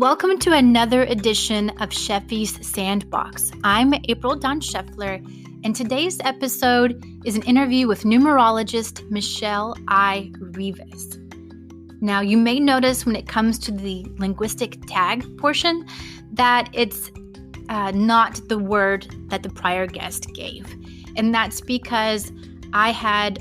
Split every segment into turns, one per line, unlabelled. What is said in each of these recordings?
Welcome to another edition of Scheffy's Sandbox. I'm April Dawn Scheffler, and today's episode is an interview with numerologist Michel Reavis. Now, you may notice when it comes to the linguistic tag portion that it's not the word that the prior guest gave. And that's because I had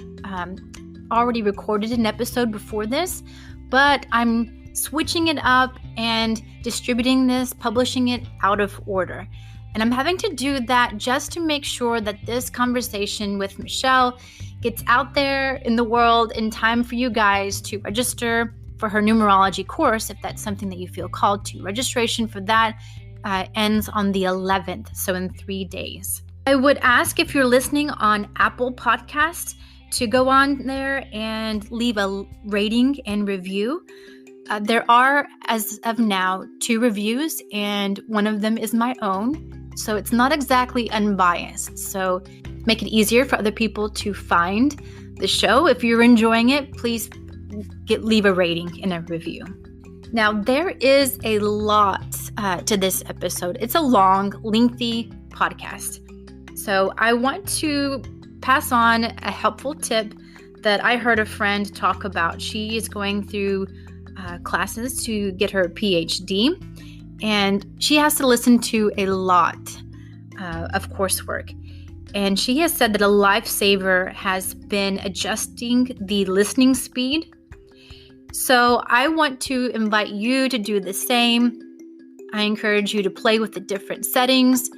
already recorded an episode before this, but I'm switching it up and distributing this, publishing it out of order. And I'm having to do that just to make sure that this conversation with Michel gets out there in the world in time for you guys to register for her numerology course, if that's something that you feel called to. Registration for that ends on the 11th, so in 3 days. I would ask if you're listening on Apple Podcasts to go on there and leave a rating and review. There are, as of now, 2 reviews, and one of them is my own, so it's not exactly unbiased. So make it easier for other people to find the show. If you're enjoying it, please leave a rating and a review. Now, there is a lot to this episode. It's a long, lengthy podcast. So I want to pass on a helpful tip that I heard a friend talk about. She is going through classes to get her PhD, and she has to listen to a lot of coursework. And she has said that a lifesaver has been adjusting the listening speed. So I want to invite you to do the same. I encourage you to play with the different settings,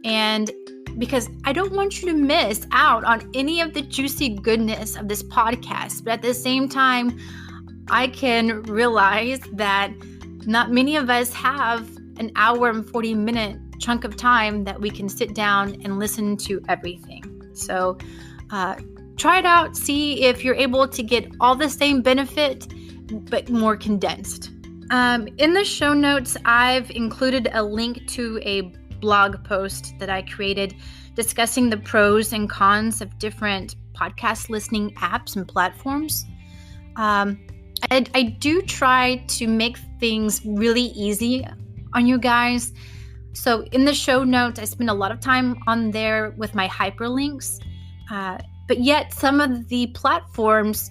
and because I don't want you to miss out on any of the juicy goodness of this podcast, but at the same time, I can realize that not many of us have an hour and 40-minute chunk of time that we can sit down and listen to everything. So try it out. See if you're able to get all the same benefit, but more condensed. In the show notes, I've included a link to a blog post that I created discussing the pros and cons of different podcast listening apps and platforms. I do try to make things really easy on you guys. So in the show notes, I spend a lot of time on there with my hyperlinks. But yet some of the platforms,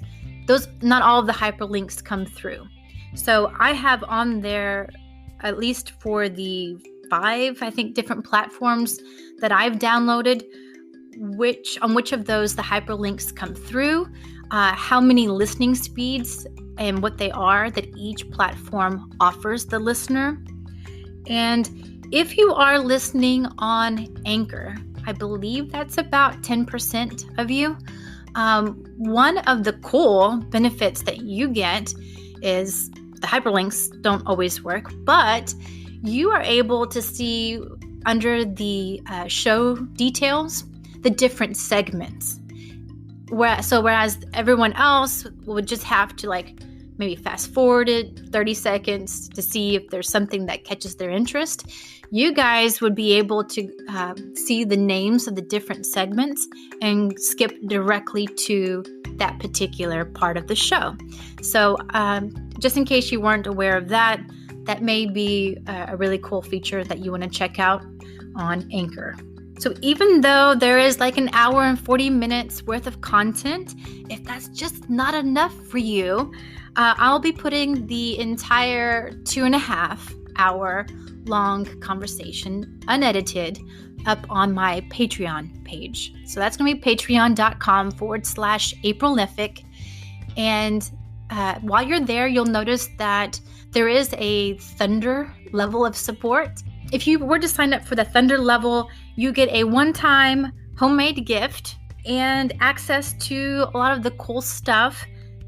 not all of the hyperlinks come through. So I have on there, at least for the 5, I think, different platforms that I've downloaded, on which of those the hyperlinks come through, how many listening speeds and what they are that each platform offers the listener. And if you are listening on Anchor, I believe that's about 10% of you. One of the cool benefits that you get is the hyperlinks don't always work, but you are able to see under the show details the different segments. Whereas everyone else would just have to maybe fast forward it 30 seconds to see if there's something that catches their interest, you guys would be able to see the names of the different segments and skip directly to that particular part of the show. So just in case you weren't aware of that, that may be a really cool feature that you want to check out on Anchor. So even though there is an hour and 40 minutes worth of content, if that's just not enough for you, I'll be putting the entire 2.5 hour long conversation, unedited, up on my Patreon page. So that's going to be patreon.com/Aprilnific. And while you're there, you'll notice that there is a Thunder level of support. If you were to sign up for the Thunder level, you get a one-time homemade gift and access to a lot of the cool stuff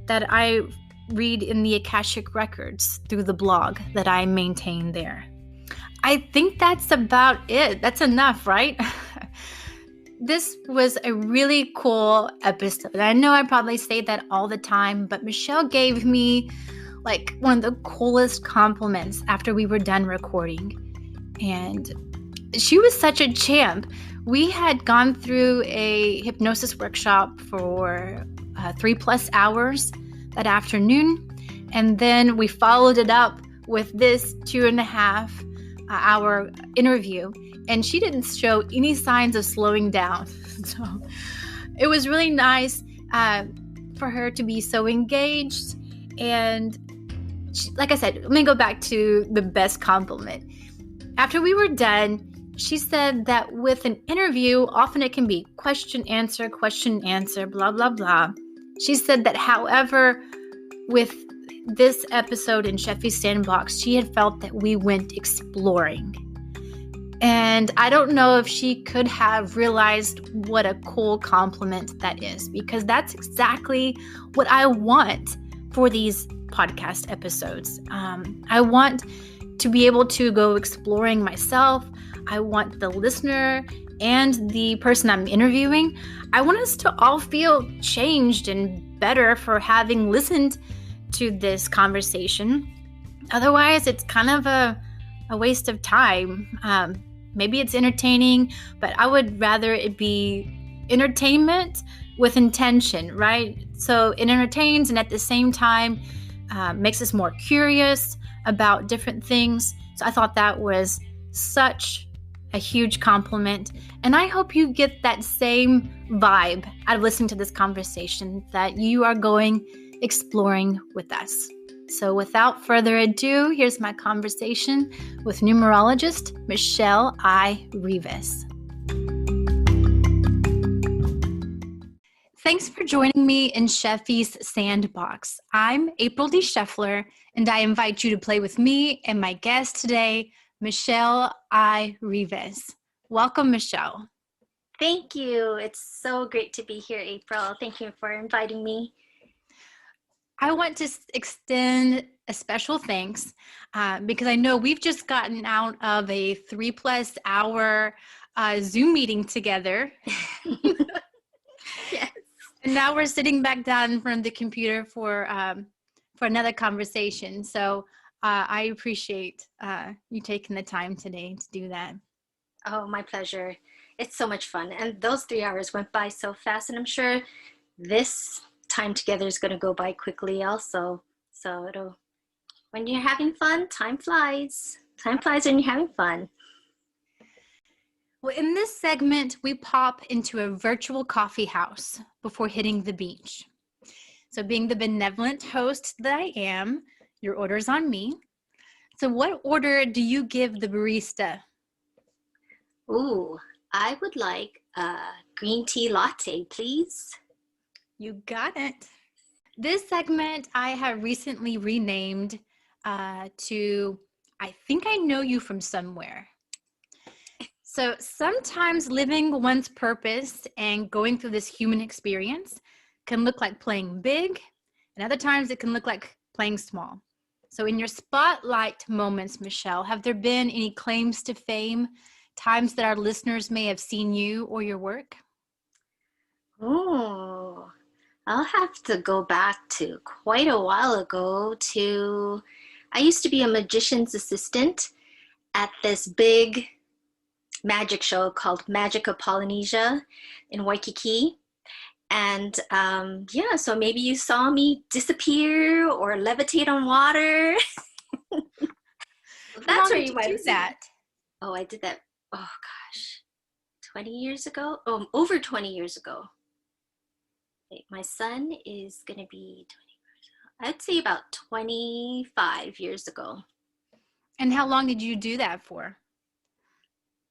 that I read in the Akashic records through the blog that I maintain there. I think that's about it. That's enough, right? This was a really cool episode. I know I probably say that all the time, but Michel gave me one of the coolest compliments after we were done recording. And she was such a champ. We had gone through a hypnosis workshop for 3+ hours that afternoon. And then we followed it up with this 2.5 hour interview, and she didn't show any signs of slowing down. So it was really nice for her to be so engaged. And she, like I said, let me go back to the best compliment. After we were done, she said that with an interview, often it can be question, answer, blah, blah, blah. She said that, however, with this episode in Scheffy's Sandbox, she had felt that we went exploring. And I don't know if she could have realized what a cool compliment that is, because that's exactly what I want for these podcast episodes. I want to be able to go exploring myself. I want the listener and the person I'm interviewing, I want us to all feel changed and better for having listened to this conversation. Otherwise, it's kind of a waste of time. Maybe it's entertaining, but I would rather it be entertainment with intention, right? So it entertains and at the same time makes us more curious about different things. So I thought that was such a huge compliment. And I hope you get that same vibe out of listening to this conversation, that you are going exploring with us. So without further ado, here's my conversation with numerologist Michel Reavis. Thanks for joining me in Scheffy's Sandbox. I'm April D. Scheffler, and I invite you to play with me and my guest today, Michel Reavis. Welcome, Michel.
Thank you. It's so great to be here, April. Thank you for inviting me.
I want to extend a special thanks because I know we've just gotten out of a 3+ hour Zoom meeting together.
Yes.
And now we're sitting back down in front of the computer for another conversation. So I appreciate you taking the time today to do that.
Oh, my pleasure. It's so much fun. And those 3 hours went by so fast. And I'm sure this time together is going to go by quickly also. So when you're having fun, time flies. Time flies when you're having fun.
Well, in this segment, we pop into a virtual coffee house before hitting the beach. So being the benevolent host that I am, your order's on me. So what order do you give the barista?
Ooh, I would like a green tea latte, please.
You got it. This segment I have recently renamed to I Think I Know You From Somewhere. So sometimes living one's purpose and going through this human experience can look like playing big, and other times it can look like playing small. So in your spotlight moments, Michel, have there been any claims to fame, times that our listeners may have seen you or your work?
Oh, I'll have to go back to quite a while ago I used to be a magician's assistant at this big magic show called Magic of Polynesia in Waikiki. And so maybe you saw me disappear or levitate on water.
That's where you might do that.
Oh, I did that. Oh gosh, 20 years ago? Oh, over 20 years ago. My son is going to be 20 years old. I'd say about 25 years ago.
And how long did you do that for?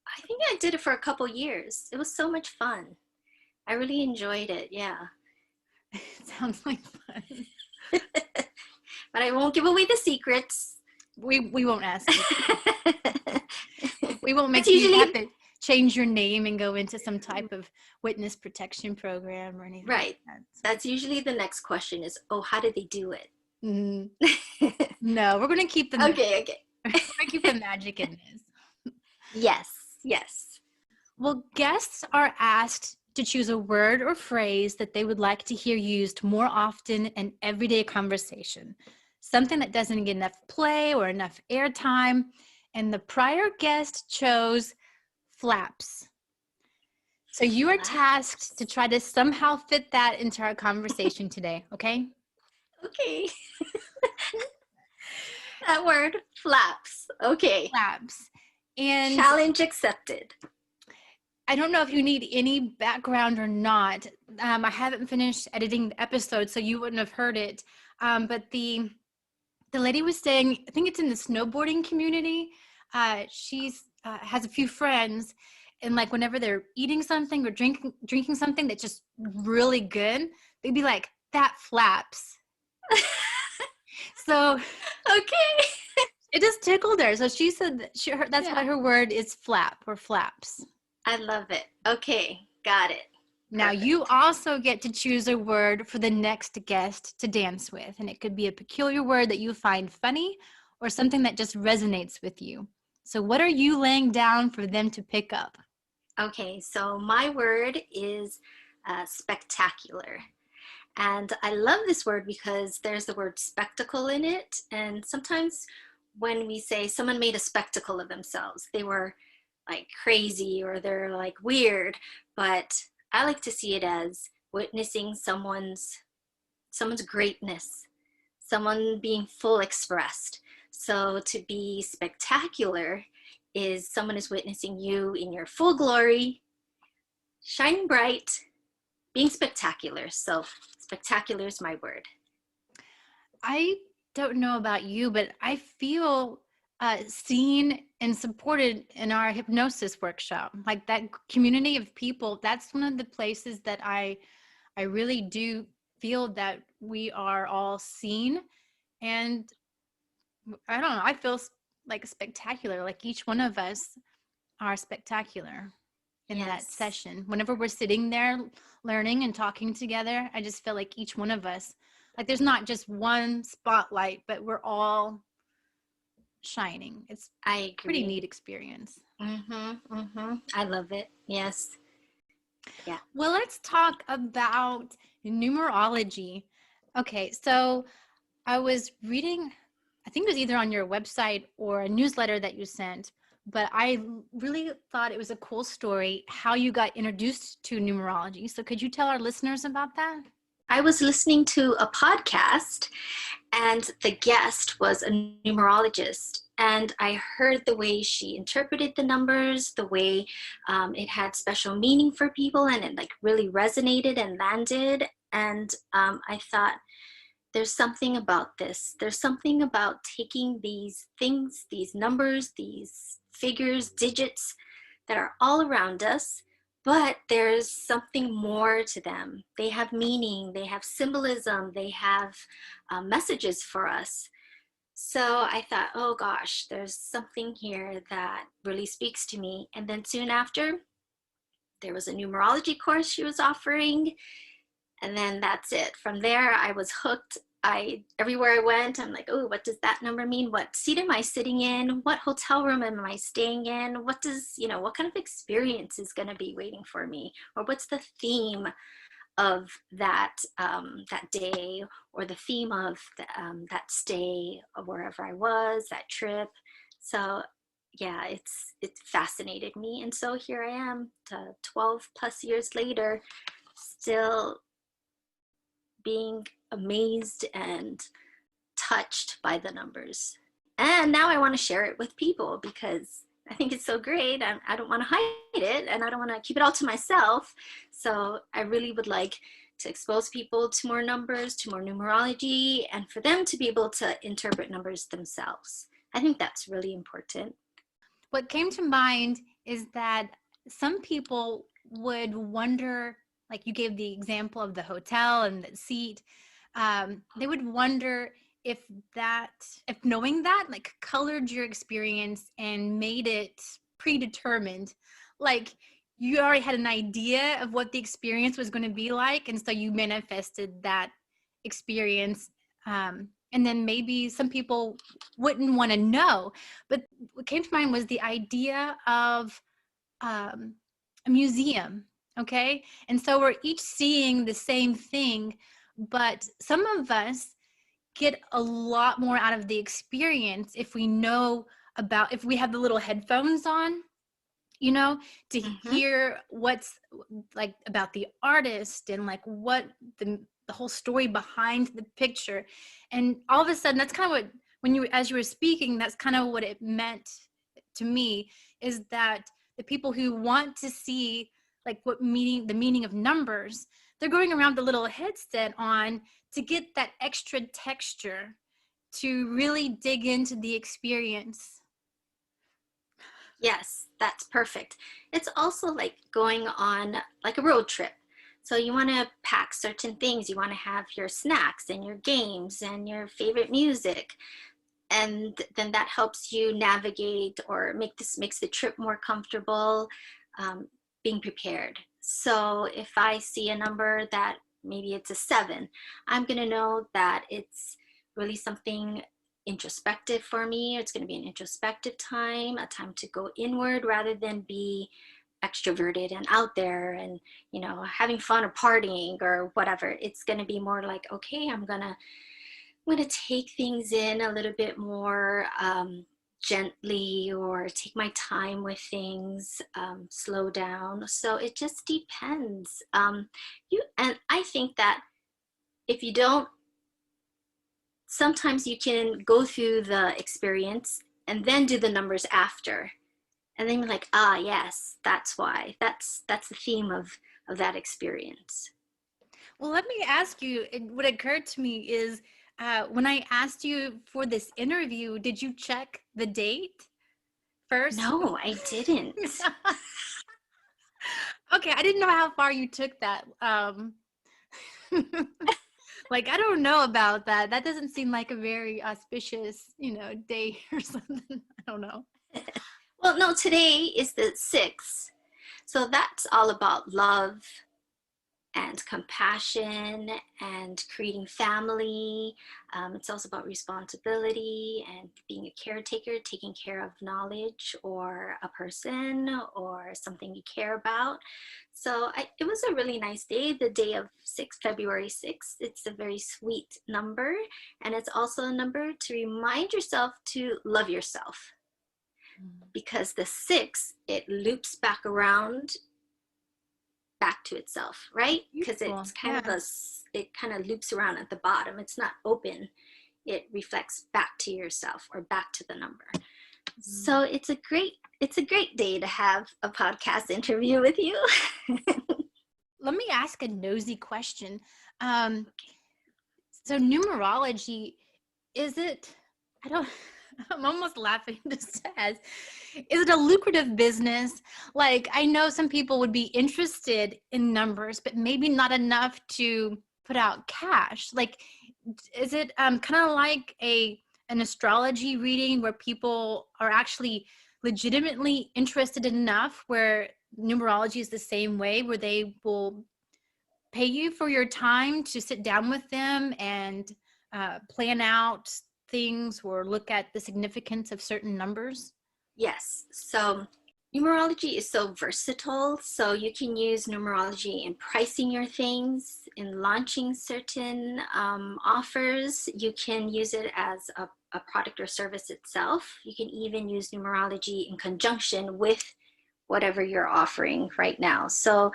I think I did it for a couple years. It was so much fun. I really enjoyed it. Yeah.
It sounds like fun.
But I won't give away the secrets.
We won't ask you. We won't make you have to change your name and go into some type of witness protection program or anything.
Right.
Like that. So.
That's usually the next question is, how did they do it?
Mm-hmm. No, we're going to keep the
Okay.
We're going to keep the magic in this.
Yes.
Well, guests are asked to choose a word or phrase that they would like to hear used more often in everyday conversation. Something that doesn't get enough play or enough airtime. And the prior guest chose flaps. So you are tasked to try to somehow fit that into our conversation today, okay?
Okay. That word, flaps. Okay.
Flaps. And
Challenge accepted.
I don't know if you need any background or not. I haven't finished editing the episode, so you wouldn't have heard it. But the lady was saying, I think it's in the snowboarding community. She's has a few friends, and like whenever they're eating something or drinking something that's just really good, they'd be like, "That flaps." So
Okay.
it just tickled her. So she said that that's why her word is flap or flaps.
I love it. Okay, got it.
Now
Perfect.
you also get to choose a word for the next guest to dance with. And it could be a peculiar word that you find funny or something that just resonates with you. So what are you laying down for them to pick up?
Okay, so my word is spectacular. And I love this word because there's the word spectacle in it. And sometimes when we say someone made a spectacle of themselves, they were like crazy or they're like weird. But I like to see it as witnessing someone's greatness, someone being full expressed. So to be spectacular is someone is witnessing you in your full glory, shining bright, being spectacular. So spectacular is my word.
I don't know about you, but I feel seen and supported in our hypnosis workshop. Like that community of people, that's one of the places that I really do feel that we are all seen. And I don't know, I feel like spectacular, like each one of us are spectacular in that session. Whenever we're sitting there learning and talking together, I just feel like each one of us, like there's not just one spotlight, but we're all shining. It's a pretty neat experience.
I love it. Yes. Yeah.
Well, let's talk about numerology. Okay, so I was reading, I think it was either on your website or a newsletter that you sent, but I really thought it was a cool story how you got introduced to numerology. So could you tell our listeners about that?
I was listening to a podcast and the guest was a numerologist. And I heard the way she interpreted the numbers, the way it had special meaning for people, and it like really resonated and landed. And I thought, there's something about this. There's something about taking these things, these numbers, these figures, digits that are all around us, but there's something more to them. They have meaning, they have symbolism, they have messages for us. So I thought, oh gosh, there's something here that really speaks to me. And then soon after, there was a numerology course she was offering. And then that's it. From there, I was hooked. Everywhere I went, I'm like, oh, what does that number mean? What seat am I sitting in? What hotel room am I staying in? What kind of experience is going to be waiting for me? Or what's the theme of that day, or the theme of that stay, or wherever I was, that trip. So yeah, it fascinated me. And so here I am, 12 plus years later, still being amazed and touched by the numbers. And now I want to share it with people because I think it's so great. And I don't want to hide it and I don't want to keep it all to myself. So I really would like to expose people to more numbers, to more numerology, and for them to be able to interpret numbers themselves. I think that's really important.
What came to mind is that some people would wonder, like you gave the example of the hotel and the seat, they would wonder if knowing that like colored your experience and made it predetermined, like you already had an idea of what the experience was going to be like, and so you manifested that experience. And then maybe some people wouldn't want to know, but what came to mind was the idea of a museum. Okay, and so we're each seeing the same thing, but some of us get a lot more out of the experience if we know about, if we have the little headphones on, to hear what's like about the artist and like what the whole story behind the picture. And all of a sudden, that's kind of what as you were speaking, that's kind of what it meant to me, is that the people who want to see like the meaning of numbers, they're going around with a little headset on to get that extra texture to really dig into the experience.
Yes, that's perfect. It's also like going on like a road trip. So you want to pack certain things. You want to have your snacks and your games and your favorite music. And then that helps you navigate or makes the trip more comfortable, being prepared. So if I see a number that maybe it's a 7, I'm going to know that it's really something introspective for me. It's going to be an introspective time, a time to go inward rather than be extroverted and out there and, you know, having fun or partying or whatever. It's going to be more like, okay, I'm going to take things in a little bit more gently, or take my time with things, slow down. So it just depends. And I think that if you don't, sometimes you can go through the experience and then do the numbers after. And then you're like, yes, that's why. That's the theme of that experience.
Well, let me ask you, what occurred to me is, when I asked you for this interview, did you check the date first?
No, I didn't.
Okay, I didn't know how far you took that. Like, I don't know about that. That doesn't seem like a very auspicious, day or something. I don't know.
Well, no, today is the 6th. So that's all about love and compassion and creating family. It's also about responsibility and being a caretaker, taking care of knowledge or a person or something you care about. So it was a really nice day, the day of February 6th. It's a very sweet number. And it's also a number to remind yourself to love yourself. Because the 6, it loops back around back to itself, right? Because it's kind of it kind of loops around at the bottom. It's not open. It reflects back to yourself or back to the number. So it's a great day to have a podcast interview with you.
Let me ask a nosy question. So numerology, I'm almost laughing just as, is it a lucrative business? Like, I know some people would be interested in numbers, but maybe not enough to put out cash. Like, is it kind of like an astrology reading where people are actually legitimately interested enough, where numerology is the same way, where they will pay you for your time to sit down with them and plan out things or look at the significance of certain numbers?
Yes. So numerology is so versatile. So you can use numerology in pricing your things, in launching certain offers. You can use it as a product or service itself. You can even use numerology in conjunction with whatever you're offering right now. So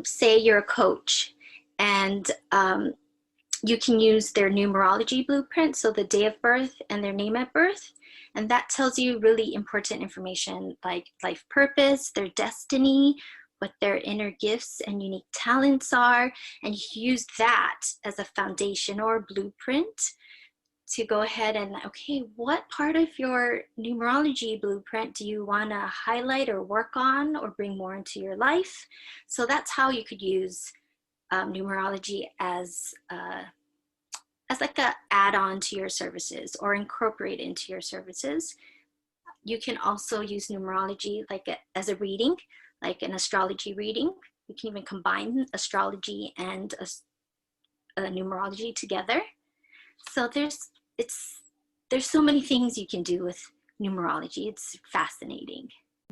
say you're a coach and you can use their numerology blueprint, so the day of birth and their name at birth, and that tells you really important information like life purpose, their destiny, what their inner gifts and unique talents are, and you use that as a foundation or blueprint to go ahead and, okay, what part of your numerology blueprint do you want to highlight or work on or bring more into your life? So that's how you could use numerology as like a add-on to your services or incorporate into your services. You can also use numerology as a reading, like an astrology reading. You can even combine astrology and a numerology together. So there's so many things you can do with numerology. It's fascinating.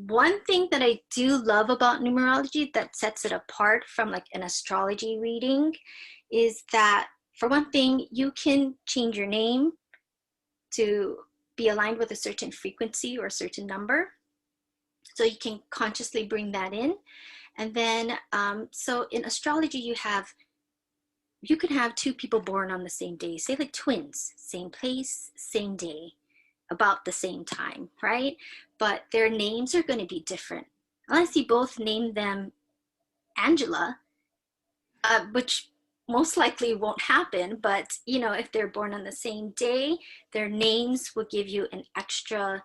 One thing that I do love about numerology that sets it apart from like an astrology reading is that, for one thing, you can change your name to be aligned with a certain frequency or a certain number. So you can consciously bring that in. And then, so in astrology, you have you could have two people born on the same day, say like twins, same place, same day, about the same time, right? But their names are going to be different. Unless you both name them Angela, which most likely won't happen, but if they're born on the same day, their names will give you an extra,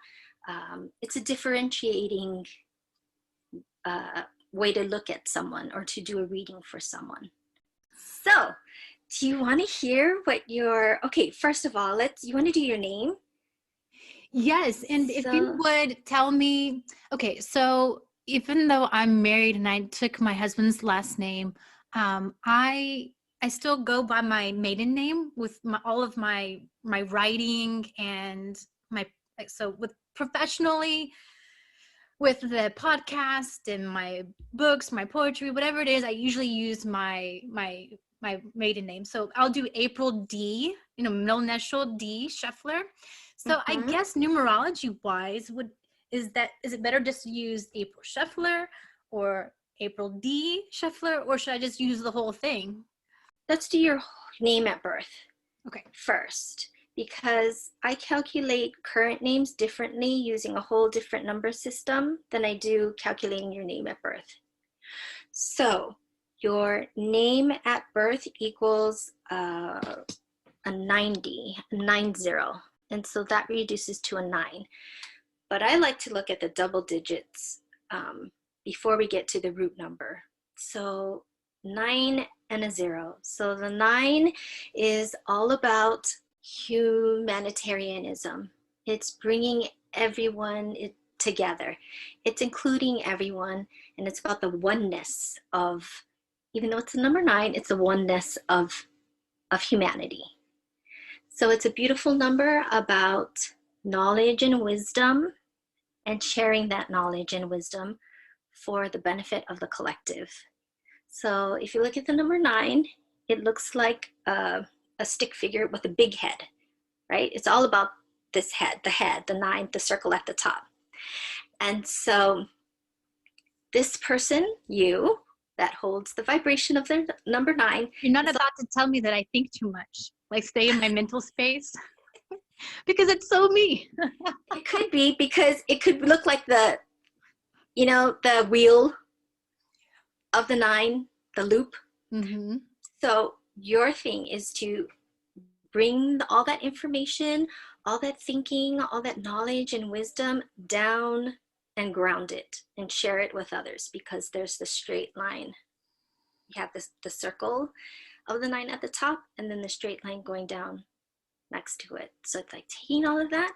it's a differentiating way to look at someone or to do a reading for someone. So, do you want to hear okay, first of all, you want to do your name?
Yes, and if you would tell me, okay, so even though I'm married and I took my husband's last name, I still go by my maiden name with all of my writing and with professionally, with the podcast and my books, my poetry, whatever it is, I usually use my maiden name. So I'll do April D, middle initial D, Scheffler. So I guess numerology wise, is it better just to use April Scheffler or April D Scheffler, or should I just use the whole thing?
Let's do your name at birth.
Okay.
First, because I calculate current names differently using a whole different number system than I do calculating your name at birth. So your name at birth equals a 90. And so that reduces to a 9. But I like to look at the double digits before we get to the root number. So 9 and a 0. So the 9 is all about humanitarianism. It's bringing everyone together. It's including everyone, and it's about the oneness of, even though it's the number 9, it's the oneness of humanity. So it's a beautiful number about knowledge and wisdom, and sharing that knowledge and wisdom for the benefit of the collective. So if you look at the number 9, it looks like a stick figure with a big head, right? It's all about this head, the 9, the circle at the top. And so this person, you, that holds the vibration of the number 9.
You're not about to tell me that I think too much, like stay in my mental space, because it's so me.
It could be, because it could look like the wheel of the 9, the loop.
Mm-hmm.
So your thing is to bring all that information, all that thinking, all that knowledge and wisdom down and ground it and share it with others, because there's the straight line. You have the circle of the 9 at the top, and then the straight line going down next to it. So it's like taking all of that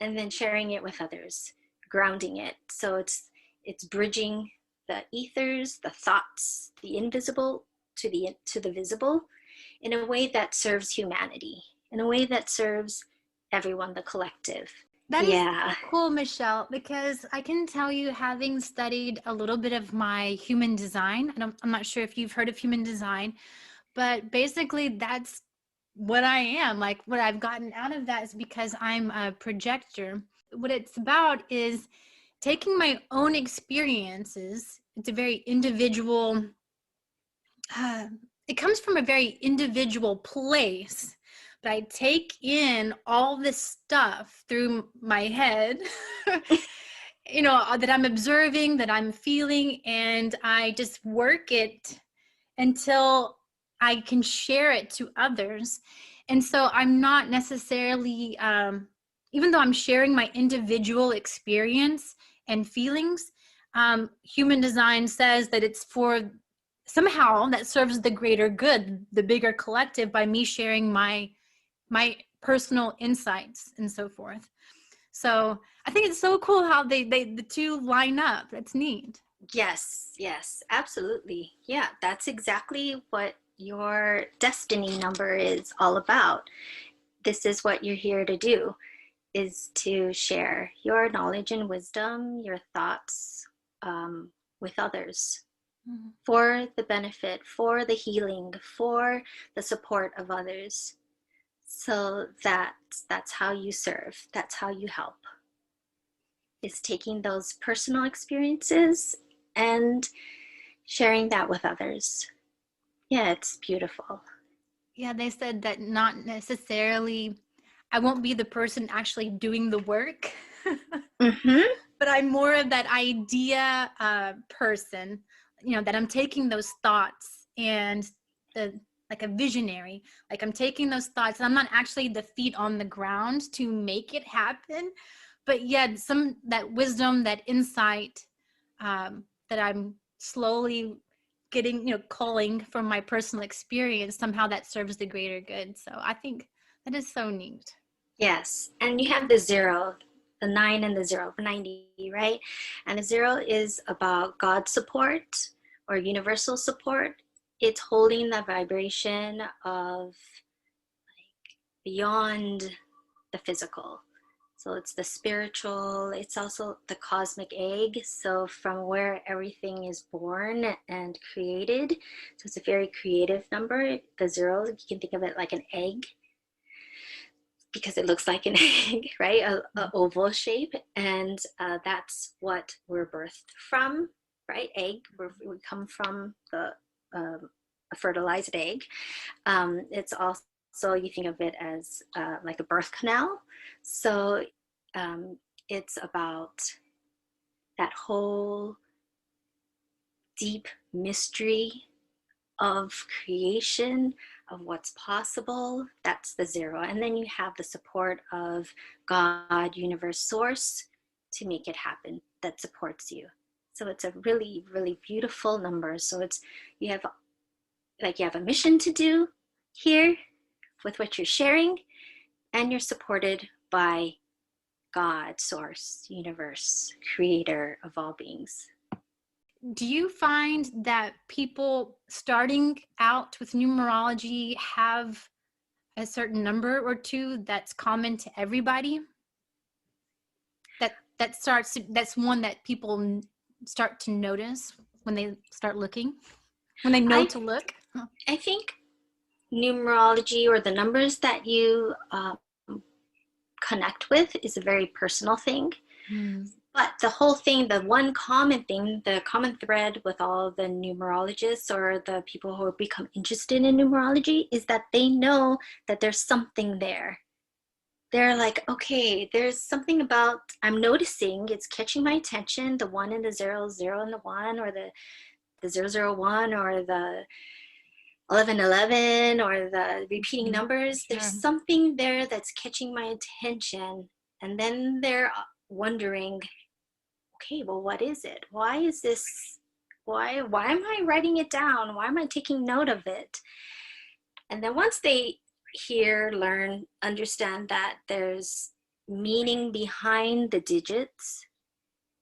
and then sharing it with others, grounding it. So it's bridging the ethers, the thoughts, the invisible to the visible, in a way that serves humanity, in a way that serves everyone, the collective.
That is cool, Michelle, because I can tell you, having studied a little bit of my human design, and I'm not sure if you've heard of human design, but basically that's what I am. Like, what I've gotten out of that is because I'm a projector. What it's about is taking my own experiences. It's a very individual, it comes from a very individual place, but I take in all this stuff through my head, that I'm observing, that I'm feeling, and I just work it until I can share it to others. And so I'm not necessarily, even though I'm sharing my individual experience and feelings, human design says that it's for somehow that serves the greater good, the bigger collective, by me sharing my personal insights and so forth. So I think it's so cool how the two line up. That's neat.
Yes, absolutely. Yeah, that's exactly what your destiny number is all about. This is what you're here to do, is to share your knowledge and wisdom, your thoughts with others, for the benefit, for the healing, for the support of others. So that's how you serve, that's how you help, is taking those personal experiences and sharing that with others. Yeah, it's beautiful.
Yeah, they said that not necessarily, I won't be the person actually doing the work,
Mm-hmm.
but I'm more of that idea person, that I'm taking those thoughts and like a visionary, like I'm taking those thoughts and I'm not actually the feet on the ground to make it happen, but yet that wisdom, that insight, that I'm slowly getting, culling from my personal experience, somehow that serves the greater good. So I think that is so neat.
Yes. And you have the 0, the 9 and the 0, 90, right? And the 0 is about God support or universal support. It's holding the vibration of beyond the physical. So it's the spiritual, it's also the cosmic egg. So from where everything is born and created. So it's a very creative number. The 0, you can think of it like an egg because it looks like an egg, right? A oval shape. And that's what we're birthed from, right? Egg, we come from a fertilized egg. It's also, you think of it as like a birth canal. So it's about that whole deep mystery of creation, of what's possible. That's the 0. And then you have the support of God, universe, source to make it happen, that supports you. So it's a really, really beautiful number. So it's, you have a mission to do here with what you're sharing, and you're supported by God, source, universe, creator of all beings.
Do you find that people starting out with numerology have a certain number or two that's common to everybody? That's one that people start to notice when they start looking, when they know
I
to look?
I think numerology, or the numbers that you connect with, is a very personal thing. But the whole thing, the one common thing, the common thread with all the numerologists or the people who become interested in numerology is that they know that there's something there. They're like, okay, there's something about, I'm noticing, it's catching my attention, the 1 and the 0, 0 and the 1, or the 001, or the 1111, or the repeating numbers. There's something there that's catching my attention. And then they're wondering, okay, well, what is it? Why is this? Why am I writing it down? Why am I taking note of it? And then once they hear, learn, understand that there's meaning behind the digits,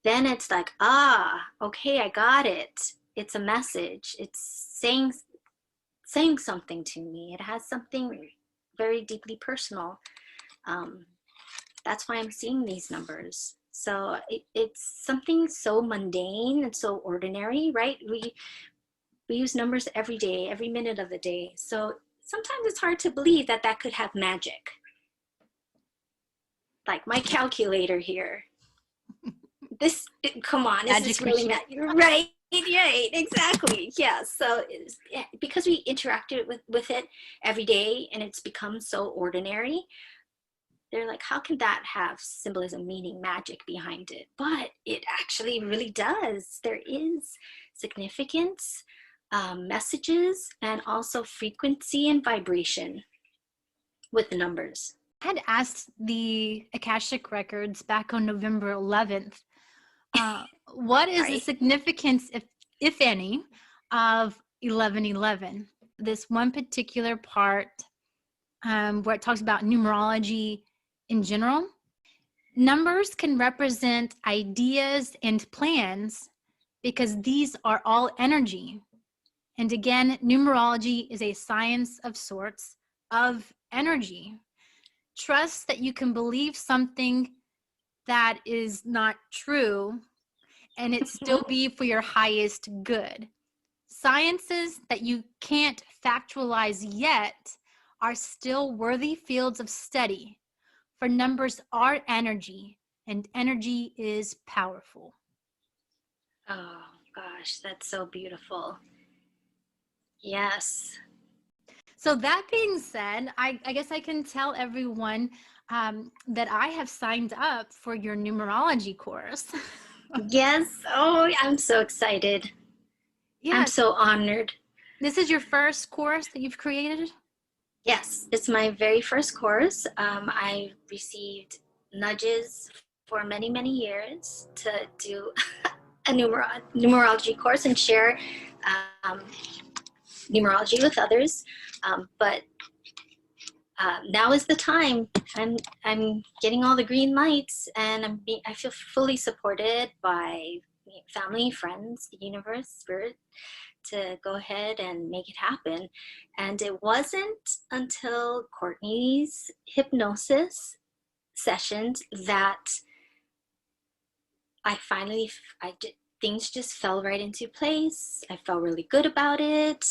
then it's like, okay, I got it. It's a message. It's saying something to me. It has something very deeply personal. That's why I'm seeing these numbers. So it's something so mundane and so ordinary, right? We use numbers every day, every minute of the day. So sometimes it's hard to believe that that could have magic. Like my calculator here. Come on, is this really magic? Right, exactly. Yeah, so because we interacted with it every day and it's become so ordinary, they're like, how can that have symbolism, meaning, magic behind it? But it actually really does. There is significance, messages, and also frequency and vibration with the numbers.
I had asked the Akashic records back on November 11th, what is the significance, if any, of 1111? This one particular part where it talks about numerology in general. Numbers can represent ideas and plans because these are all energy. And again, numerology is a science of sorts of energy. Trust that you can believe something that is not true and it still be for your highest good. Sciences that you can't factualize yet are still worthy fields of study, for numbers are energy, and energy is powerful.
Oh gosh, that's so beautiful. Yes.
So that being said, I guess I can tell everyone that I have signed up for your numerology course.
Yes. Oh, I'm so excited. I'm
Yes.
so honored.
This is your first course that you've created?
Yes, it's my very first course. I received nudges for many, many years to do a numerology course and share um, numerology with others. But now is the time. I'm getting all the green lights, and I feel fully supported by family, friends, the universe, spirit, to go ahead and make it happen. And it wasn't until Courtney's hypnosis sessions that I finally, I did, things just fell right into place. I felt really good about it,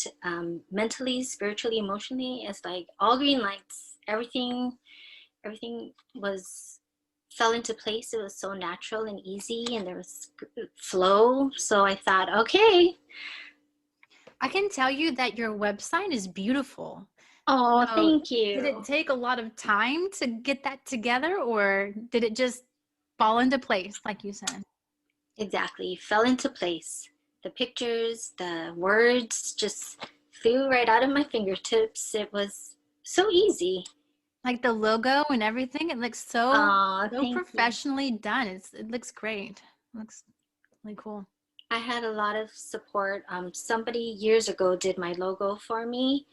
mentally, spiritually, emotionally. It's like all green lights. Everything was fell into place. It was so natural and easy, and there was flow. So I thought, okay.
I can tell you that your website is beautiful.
Oh,
So
thank
did it
you.
take a lot of time to get that together, or did it just fall into place, like you said?
Exactly. Fell into place. The pictures, the words just flew right out of my fingertips. It was so easy.
Like the logo and everything, it looks so
Aw,
so
thank you.
professionally done. It looks great. It looks really cool.
I had a lot of support. Somebody years ago did my logo for me,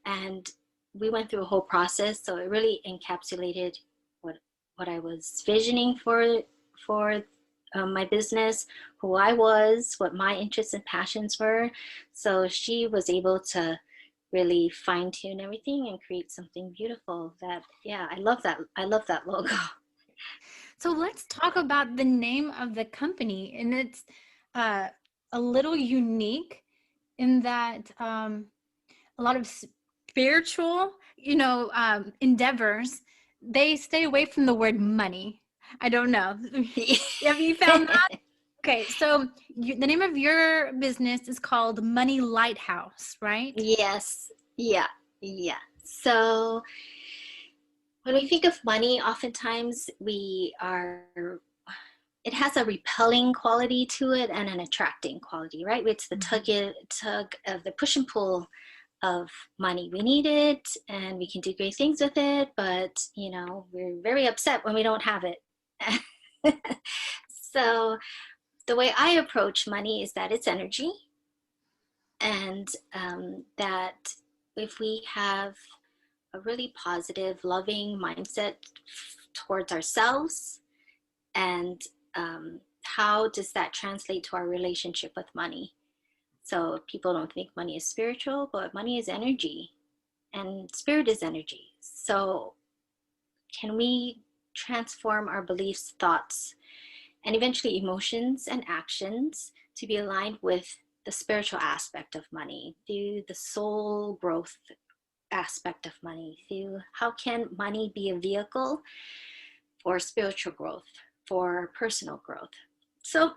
and we went through a whole process. So it really encapsulated what I was visioning for my business, who I was, what my interests and passions were. So she was able to really fine tune everything and create something beautiful. That, yeah, I love that. I love that logo.
So let's talk about the name of the company. And it's uh, a little unique in that a lot of spiritual, endeavors, they stay away from the word money. I don't know. Have you found that? Okay, so the name of your business is called Money Lighthouse, right?
Yes. Yeah. Yeah. So when we think of money, oftentimes it has a repelling quality to it and an attracting quality, right? It's the tug of the push and pull of money. We need it and we can do great things with it, but we're very upset when we don't have it. So the way I approach money is that it's energy, and that if we have a really positive, loving mindset towards ourselves, and how does that translate to our relationship with money? So people don't think money is spiritual, but money is energy, and spirit is energy. So can we transform our beliefs, thoughts, and eventually emotions and actions to be aligned with the spiritual aspect of money, through the soul growth aspect of money, through how can money be a vehicle for spiritual growth, for personal growth? So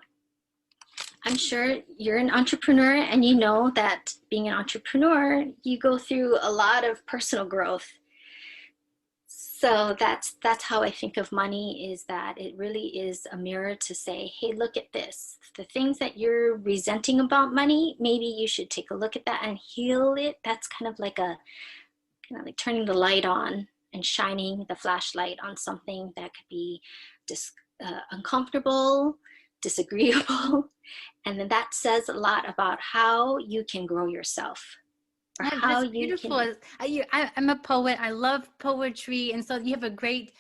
I'm sure you're an entrepreneur, and you know that being an entrepreneur, you go through a lot of personal growth. So that's how I think of money, is that it really is a mirror to say, hey, look at this. The things that you're resenting about money, maybe you should take a look at that and heal it. That's kind of like turning the light on and shining the flashlight on something that could be uncomfortable, disagreeable. And then that says a lot about how you can grow yourself, or how
That's
you
beautiful.
can.
I'm a poet. I love poetry. And so you have a great,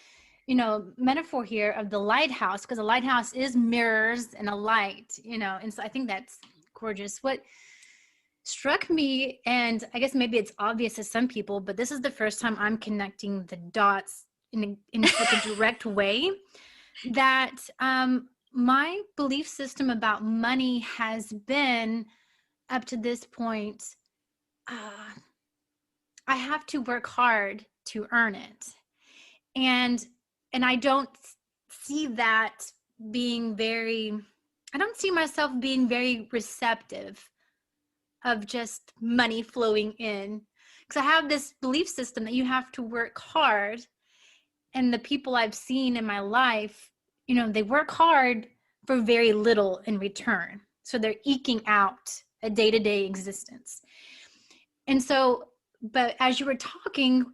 metaphor here of the lighthouse, because a lighthouse is mirrors and a light, and so I think that's gorgeous. What struck me, and I guess maybe it's obvious to some people, but this is the first time I'm connecting the dots in such a direct way, that my belief system about money has been, up to this point, uh, I have to work hard to earn it. And I don't see that being very, I don't see myself being very receptive of just money flowing in. I have this belief system that you have to work hard. And the people I've seen in my life, you know, they work hard for very little in return. So they're eking out a day-to-day existence. And so, but as you were talking,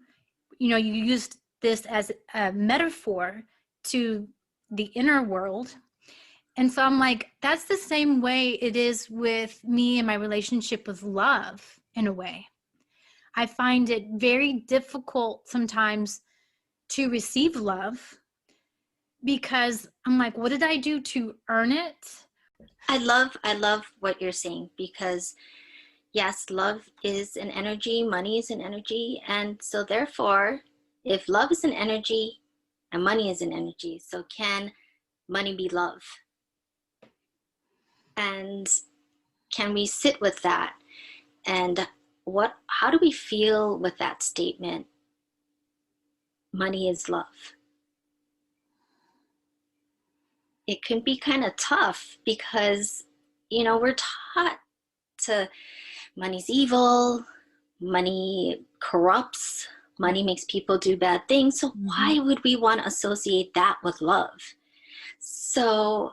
you know, you used this as a metaphor to the inner world. And so I'm like, that's the same way it is with me and my relationship with love in a way. I find it very difficult sometimes to receive love because I'm like, what did I do to earn it?
I love what you're saying, because yes, love is an energy, money is an energy. And so therefore, if love is an energy and money is an energy, so can money be love? And can we sit with that? And how do we feel with that statement? Money is love. It can be kind of tough because, you know, we're taught to money's evil, money corrupts, money makes people do bad things. So why would we want to associate that with love? So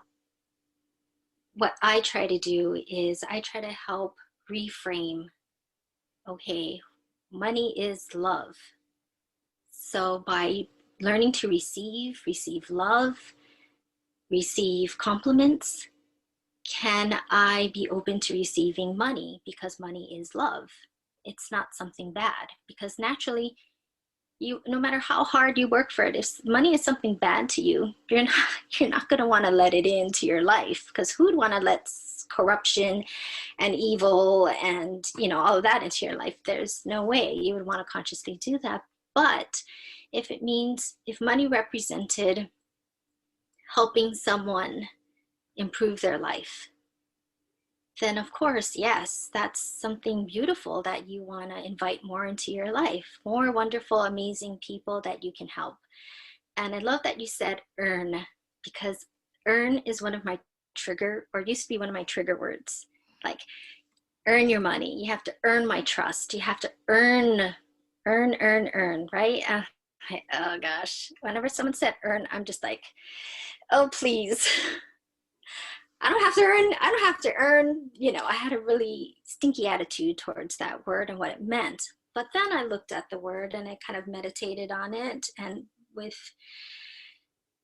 what I try to do is I try to help reframe, okay, money is love. So by learning to receive love, receive compliments, can I be open to receiving money? Because money is love. It's not something bad, because naturally, no matter how hard you work for it, if money is something bad to you, you're not going to want to let it into your life, because who would want to let corruption and evil and, you know, all of that into your life? There's no way you would want to consciously do that. But if money represented helping someone improve their life, then of course, yes, that's something beautiful that you want to invite more into your life, more wonderful, amazing people that you can help. And I love that you said earn, because earn is one of my used to be one of my trigger words. Like, earn your money. You have to earn my trust. You have to earn, right? Oh gosh, whenever someone said earn, I'm just like, oh, please. I don't have to earn, you know. I had a really stinky attitude towards that word and what it meant. But then I looked at the word and I kind of meditated on it, and with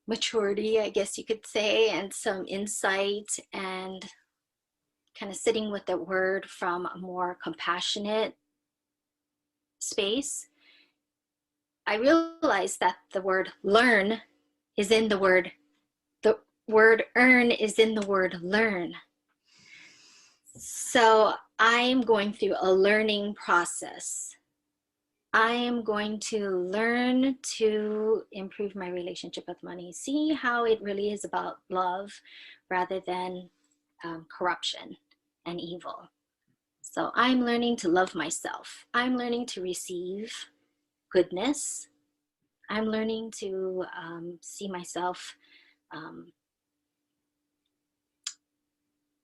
maturity, I guess you could say, and some insight, and kind of sitting with the word from a more compassionate space, I realized that the word learn is in the word earn is in the word learn. So I'm going through a learning process. I am going to learn to improve my relationship with money, see how it really is about love rather than corruption and evil. So I'm learning to love myself. I'm learning to receive goodness. I'm learning to see myself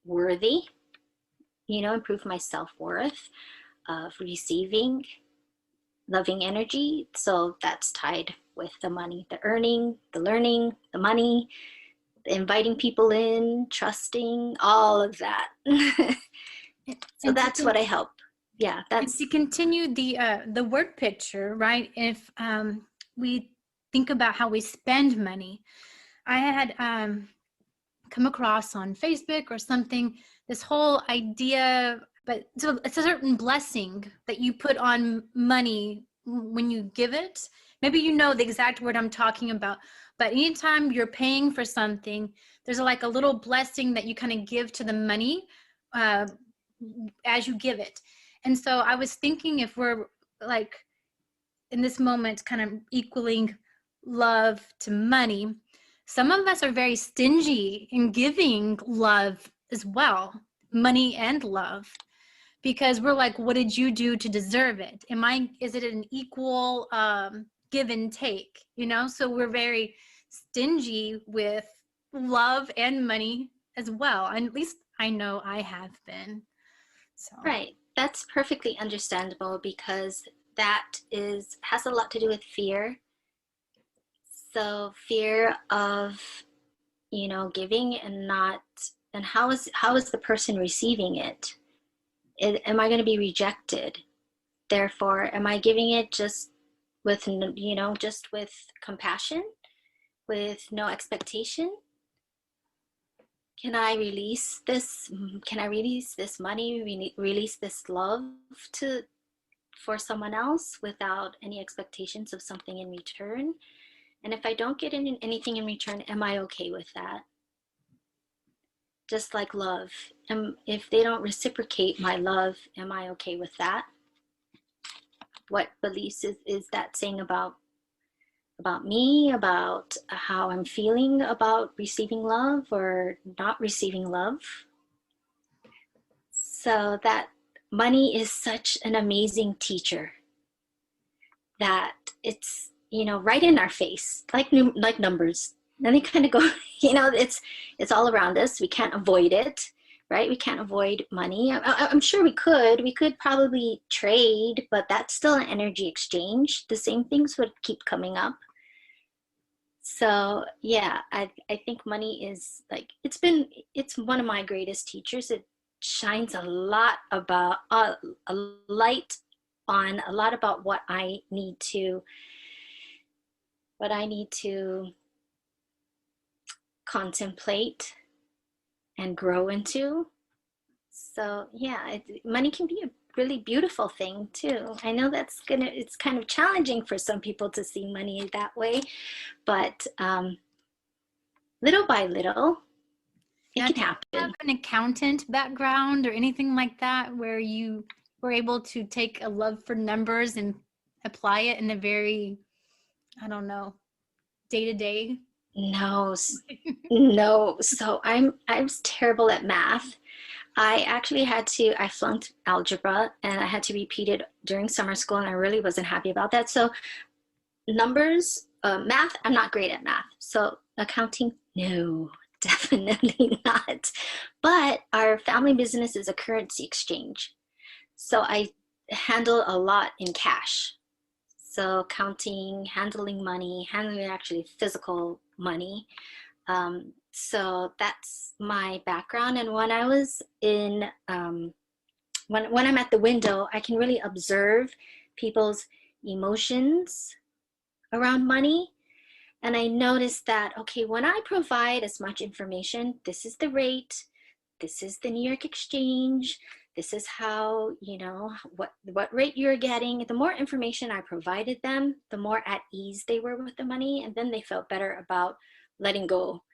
worthy, you know, improve my self-worth of receiving loving energy. So that's tied with the money, the earning, the learning, the money, the inviting people in, trusting, all of that. So that's what I help. Yeah, that's
to continue the word picture, right? If we think about how we spend money, I had come across on Facebook or something this whole idea, but so it's a certain blessing that you put on money when you give it. Maybe you know the exact word I'm talking about, but anytime you're paying for something, there's like a little blessing that you kind of give to the money as you give it. And so I was thinking, if we're like in this moment kind of equaling love to money, some of us are very stingy in giving love as well, money and love, because we're like, what did you do to deserve it? Is it an equal give and take, you know? So we're very stingy with love and money as well. And at least I know I have been. So.
right. That's perfectly understandable, because has a lot to do with fear. So fear of, giving and how is the person receiving it? Am I going to be rejected? Therefore, am I giving it just with, just with compassion, with no expectation? Can I release this? Can I release this money, release this love for someone else without any expectations of something in return? And if I don't get anything in return, am I okay with that? Just like love. If they don't reciprocate my love, am I okay with that? What beliefs is that saying about me, about how I'm feeling about receiving love or not receiving love? So that money is such an amazing teacher that it's, right in our face, like numbers. And they kind of go, it's all around us. We can't avoid it, right? We can't avoid money. I'm sure we could probably trade, but that's still an energy exchange. The same things would keep coming up. So yeah, I think money is like, it's one of my greatest teachers. It shines a lot about, a light on a lot about what I need to contemplate and grow into. So yeah, money can be a really beautiful thing too. I know it's kind of challenging for some people to see money that way, but little by little, it can happen.
Do you have an accountant background or anything like that where you were able to take a love for numbers and apply it in a very, I don't know, day-to-day?
No, no. So I was terrible at math. I flunked algebra and I had to repeat it during summer school, and I really wasn't happy about that. So numbers, math, I'm not great at math. So accounting, no, definitely not. But our family business is a currency exchange. So I handle a lot in cash. So counting, handling money, handling actually physical money. So that's my background. And when I was when I'm at the window, I can really observe people's emotions around money. And I noticed that, okay, when I provide as much information, this is the rate, this is the New York exchange, this is how, what rate you're getting. The more information I provided them, the more at ease they were with the money. And then they felt better about letting go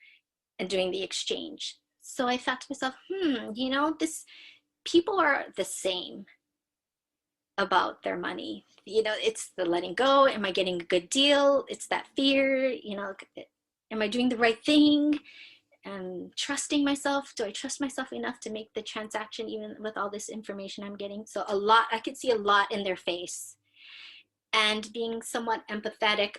and doing the exchange. So I thought to myself, people are the same about their money. It's the letting go. Am I getting a good deal? It's that fear, am I doing the right thing? And trusting myself. Do I trust myself enough to make the transaction even with all this information I'm getting? So I could see a lot in their face. And being somewhat empathetic,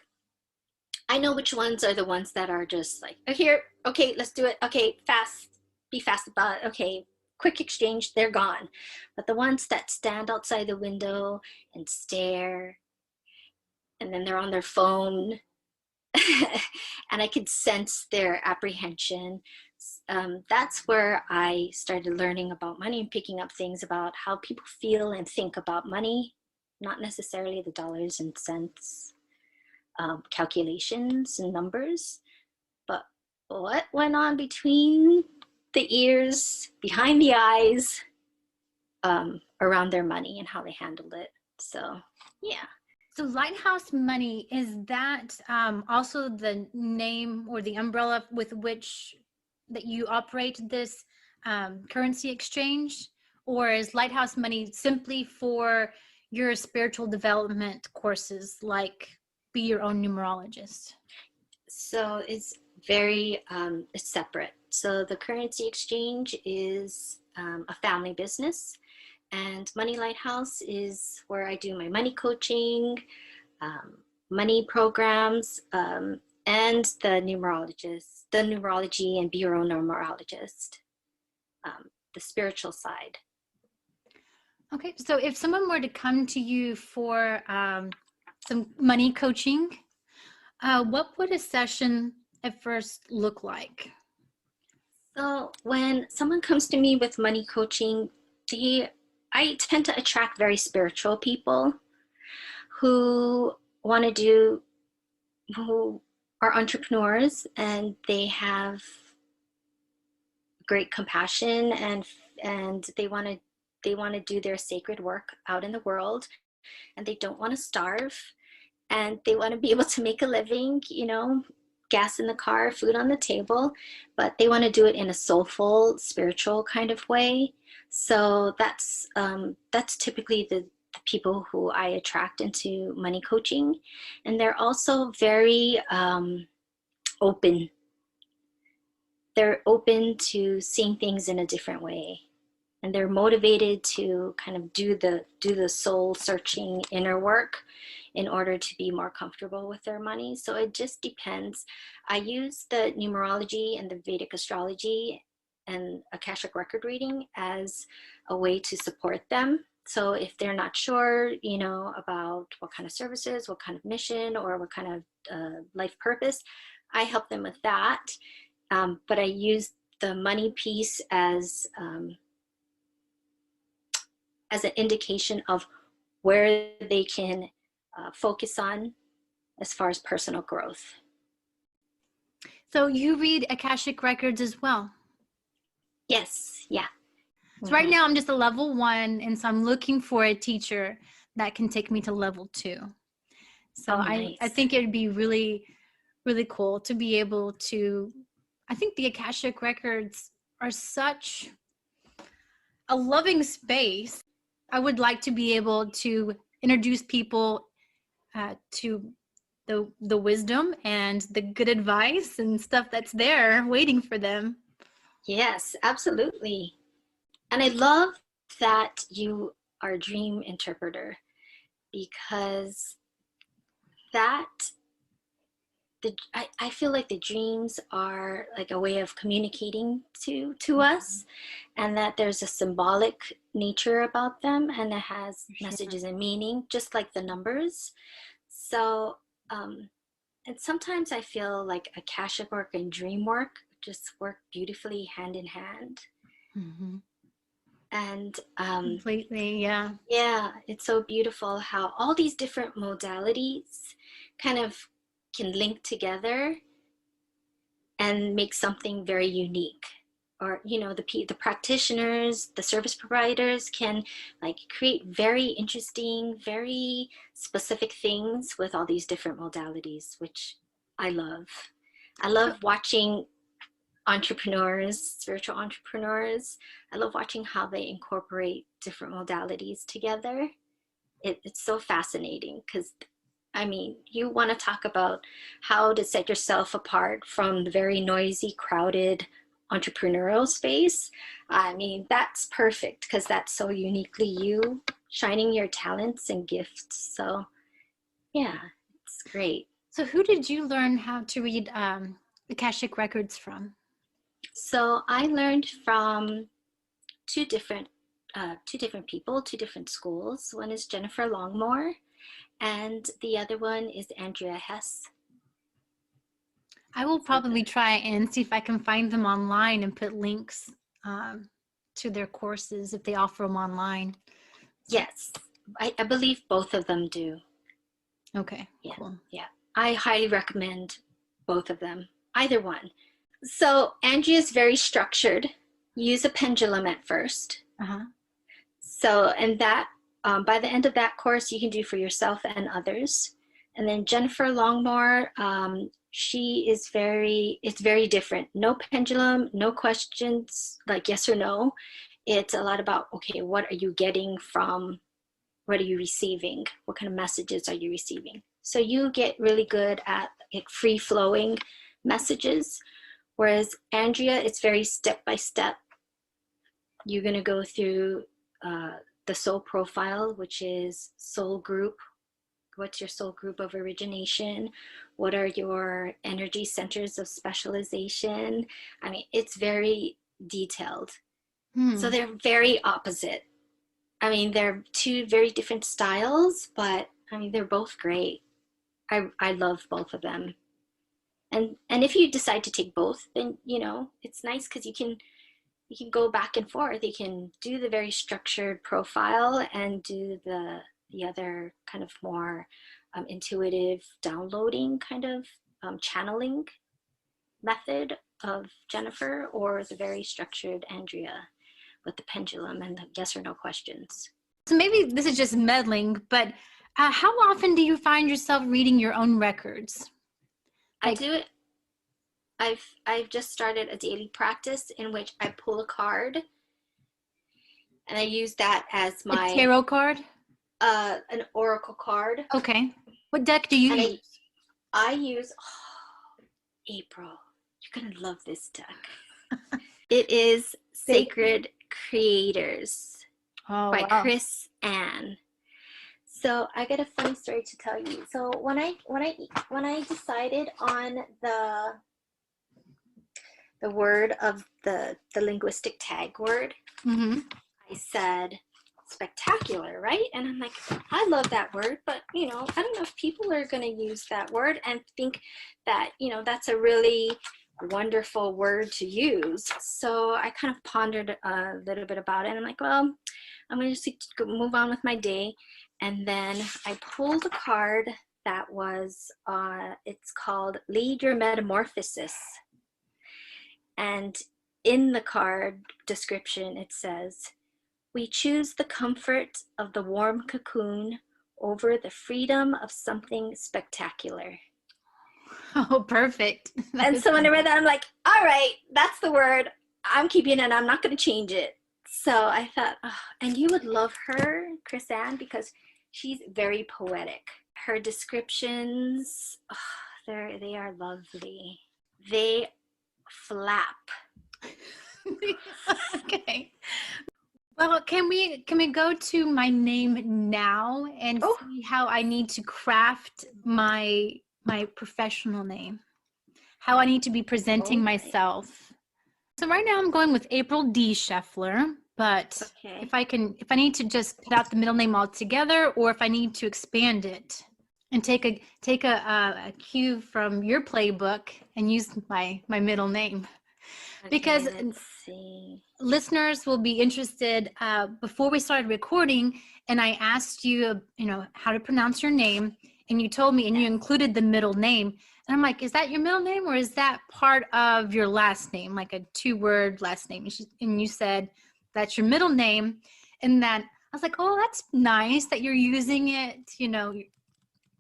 I know which ones are the ones that are just like, oh, here, okay, let's do it. Okay, fast, be fast about it. Okay, quick exchange, they're gone. But the ones that stand outside the window and stare, and then they're on their phone, and I could sense their apprehension. That's where I started learning about money and picking up things about how people feel and think about money, not necessarily the dollars and cents, calculations and numbers, but what went on between the ears, behind the eyes, around their money and how they handled it. So, yeah.
So Lighthouse Money, is that also the name or the umbrella with which that you operate this currency exchange? Or is Lighthouse Money simply for your spiritual development courses like Be Your Own Numerologist?
So it's very it's separate. So the currency exchange is a family business, and Money Lighthouse is where I do my money coaching, money programs, and the numerology and Be Your Own Numerologist, the spiritual side.
Okay, so if someone were to come to you for some money coaching, what would a session at first look like?
So when someone comes to me with money coaching, I tend to attract very spiritual people who want to do, who are entrepreneurs, and they have great compassion, and they want to do their sacred work out in the world, and they don't want to starve, and they want to be able to make a living, gas in the car, food on the table, but they want to do it in a soulful, spiritual kind of way. So that's typically the people who I attract into money coaching, and they're also very open. They're open to seeing things in a different way, and they're motivated to kind of do the soul searching inner work in order to be more comfortable with their money. So it just depends. I use the numerology and the Vedic astrology and Akashic record reading as a way to support them. So if they're not sure, about what kind of services, what kind of mission, or what kind of life purpose, I help them with that. But I use the money piece as an indication of where they can focus on as far as personal growth.
So you read Akashic records as well?
Yes, yeah.
So right now I'm just a level 1, and so I'm looking for a teacher that can take me to level 2. So
nice.
I think it would be really, really cool to be able to, I think the Akashic records are such a loving space. I would like to be able to introduce people to the wisdom and the good advice and stuff that's there waiting for them.
Yes, absolutely. And I love that you are a dream interpreter, because I feel like the dreams are like a way of communicating to us, and that there's a symbolic nature about them, and it has messages and meaning, just like the numbers. So, and sometimes I feel like Akashic work and dream work just work beautifully hand in hand.
Mm-hmm.
And
completely, yeah.
Yeah, it's so beautiful how all these different modalities kind of can link together and make something very unique. Or the practitioners, the service providers can like create very interesting, very specific things with all these different modalities, which I love. I love watching entrepreneurs, spiritual entrepreneurs. I love watching how they incorporate different modalities together. It's so fascinating, because you want to talk about how to set yourself apart from the very noisy, crowded entrepreneurial space. That's perfect, because that's so uniquely you, shining your talents and gifts. So yeah, it's great.
So who did you learn how to read Akashic records from?
So I learned from two different people, two different schools. One is Jennifer Longmore, and the other one is Andrea Hess.
I will probably try and see if I can find them online and put links to their courses if they offer them online.
Yes, I believe both of them do.
Okay,
yeah,
cool.
Yeah, I highly recommend both of them, either one. So Andrea is very structured. Use a pendulum at first.
Uh-huh.
So, and that by the end of that course, you can do for yourself and others. And then Jennifer Longmore, it's very different. No pendulum, no questions like yes or no. It's a lot about, okay, what are you getting from, what are you receiving? What kind of messages are you receiving? So you get really good at free flowing messages. Whereas Andrea, it's very step by step. You're going to go through the soul profile, which is soul group. What's your soul group of origination? What are your energy centers of specialization? It's very detailed. So they're very opposite. I mean, they're two very different styles, but I mean, they're both great. I love both of them. And if you decide to take both, then it's nice because you can go back and forth. You can do the very structured profile and do the other kind of more intuitive downloading kind of channeling method of Jennifer, or the very structured Andrea with the pendulum and the yes or no questions.
So maybe this is just meddling, but how often do you find yourself reading your own records?
I do it. I've just started a daily practice in which I pull a card, and I use that as my
a tarot card,
an oracle card.
Okay. What deck do you use?
I use April. You're gonna love this deck. It is Sacred Creators by Chris Ann. So I got a funny story to tell you. So when I decided on the word of the linguistic tag word, I said spectacular, right? And I'm like, I love that word, but I don't know if people are going to use that word and think that that's a really wonderful word to use. So I kind of pondered a little bit about it, and I'm like, well, I'm going to just move on with my day. And then I pulled a card that was it's called Lead Your Metamorphosis. And in the card description, it says, we choose the comfort of the warm cocoon over the freedom of something spectacular.
Oh, perfect.
And so when I read that, I'm like, all right, that's the word. I'm keeping it. I'm not going to change it. So I thought, and you would love her, Chris Ann, because she's very poetic. Her descriptions, they are lovely. They flap.
Okay. Well, can we go to my name now and see how I need to craft my professional name? How I need to be presenting myself. So right now I'm going with April D. Scheffler, but if I need to just put out the middle name altogether, or if I need to expand it and take a cue from your playbook and use my middle name. Because listeners will be interested. Before we started recording, and I asked you, how to pronounce your name, and you told me, and you included the middle name. And I'm like, is that your middle name, or is that part of your last name, like a 2-word last name? And you said that's your middle name, and that I was like, oh, that's nice that you're using it. A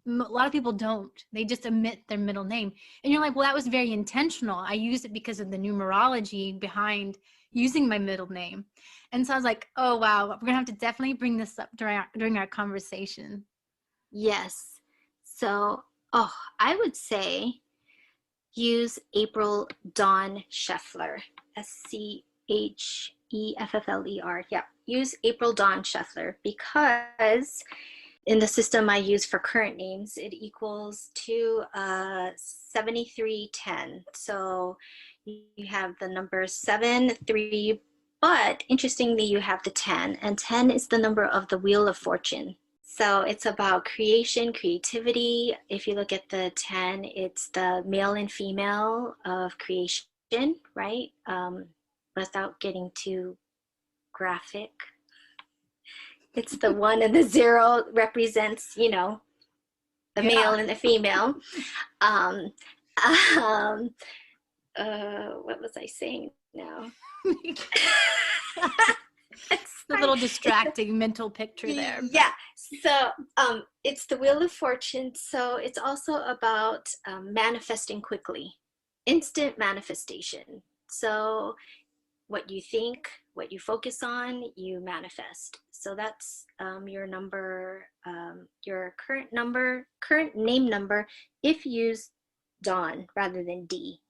lot of people don't. They just omit their middle name. And you're like, well, that was very intentional. I used it because of the numerology behind using my middle name. And so I was like, oh, wow, we're going to have to definitely bring this up during our conversation.
Yes. So, I would say use April Dawn Scheffler, Scheffler. Yeah, use April Dawn Scheffler, because in the system I use for current names, it equals to 7310. So you have the number 7, 3, but interestingly, you have the 10, and 10 is the number of the Wheel of Fortune. So it's about creation, creativity. If you look at the 10, it's the male and female of creation, right? Without getting too graphic. It's the 1 and the 0 represents, the male and the female. What was I saying now?
It's a little distracting mental picture there.
Yeah. So it's the Wheel of Fortune. So it's also about manifesting quickly, instant manifestation. So what you think, what you focus on, you manifest. So that's your number, your current name number, if you use Dawn rather than D.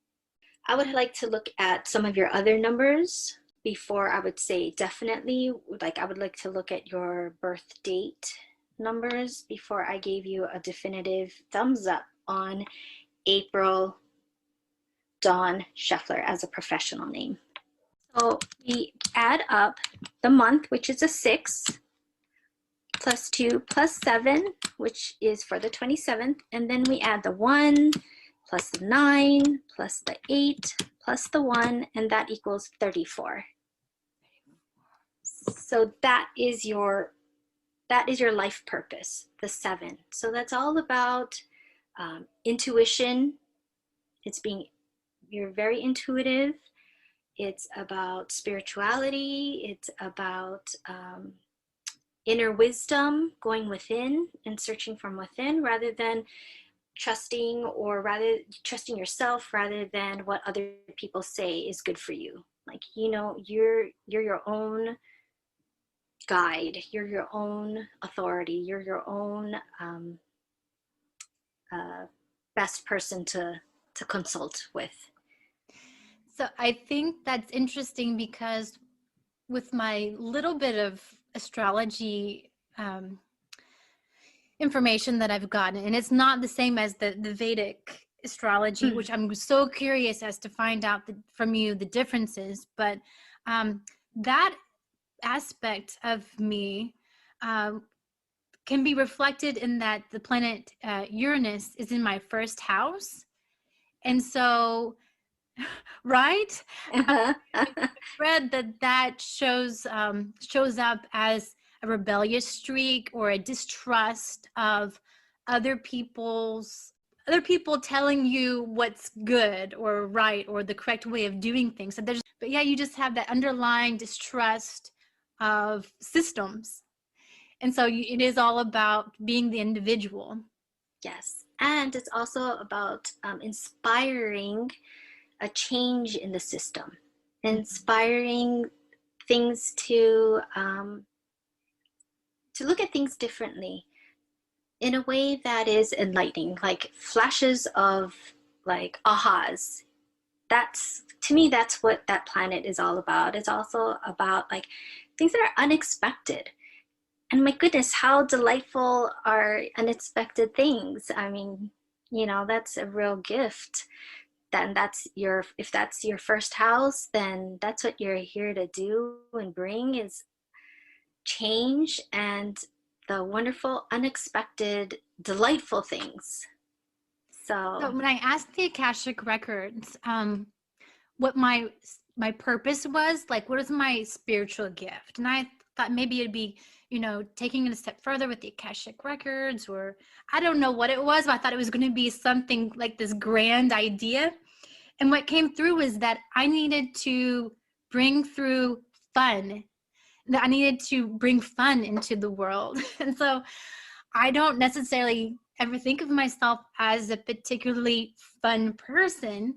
I would like to look at some of your other numbers before I would say definitely. Like, I would like to look at your birth date numbers before I gave you a definitive thumbs up on April Dawn Scheffler as a professional name. So we add up the month, which is a 6, plus 2 plus 7, which is for the 27th. And then we add the 1 plus the 9 plus the 8 plus the 1, and that equals 34. So that is your life purpose, the 7. So that's all about intuition. You're very intuitive. It's about spirituality. It's about inner wisdom, going within and searching from within, rather than trusting yourself rather than what other people say is good for you. Like, you're your own guide, you're your own authority, you're your own best person to consult with.
So I think that's interesting because with my little bit of astrology information that I've gotten, and it's not the same as the Vedic astrology, which I'm so curious as to find out from you the differences, but that aspect of me can be reflected in that the planet Uranus is in my first house. And so, right? I read that shows up as a rebellious streak or a distrust of other people telling you what's good or right or the correct way of doing things. But yeah, you just have that underlying distrust of systems. And so it is all about being the individual.
Yes. And it's also about inspiring a change in the system, inspiring things to look at things differently in a way that is enlightening, like flashes of like ahas. To me, that's what that planet is all about. It's also about like things that are unexpected. And my goodness, how delightful are unexpected things. I mean, that's a real gift. Then if that's your first house, then that's what you're here to do and bring, is change and the wonderful, unexpected, delightful things. So
when I asked the Akashic records, what my purpose was, like, what is my spiritual gift? And I thought maybe it'd be, taking it a step further with the Akashic records, or I don't know what it was, but I thought it was going to be something like this grand idea. And what came through was that I needed to bring through fun. That I needed to bring fun into the world. And so I don't necessarily ever think of myself as a particularly fun person,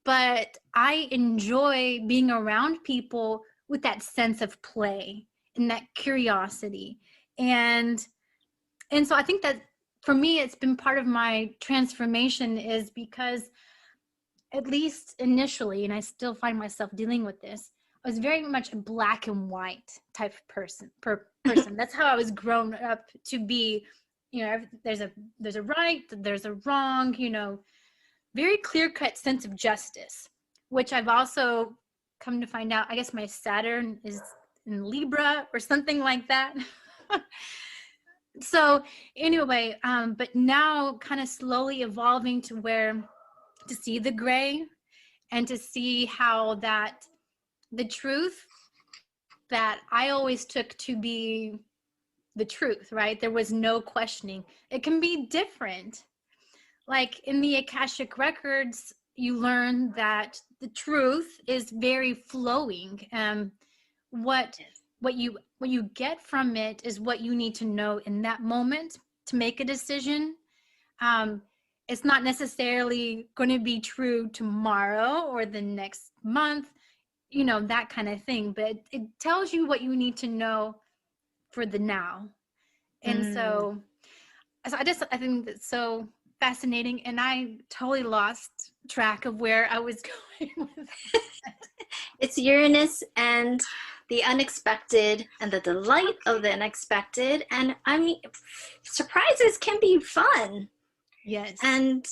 but I enjoy being around people with that sense of play and that curiosity. And so I think that for me, it's been part of my transformation, is because at least initially, and I still find myself dealing with this, I was very much a black and white type of person. That's how I was grown up to be. There's a right, there's a wrong, very clear-cut sense of justice, which I've also come to find out, I guess my Saturn is in Libra or something like that. So anyway, but now kind of slowly evolving to see the gray and to see how that the truth that I always took to be the truth, right? There was no questioning. It can be different. Like in the Akashic records, you learn that the truth is very flowing. What you get from it is what you need to know in that moment to make a decision. It's not necessarily going to be true tomorrow or the next month, that kind of thing. But it tells you what you need to know for the now. And so I think that's so fascinating. And I totally lost track of where I was going with it.
It's Uranus and the unexpected and the delight of the unexpected. And I mean, surprises can be fun.
Yes.
And,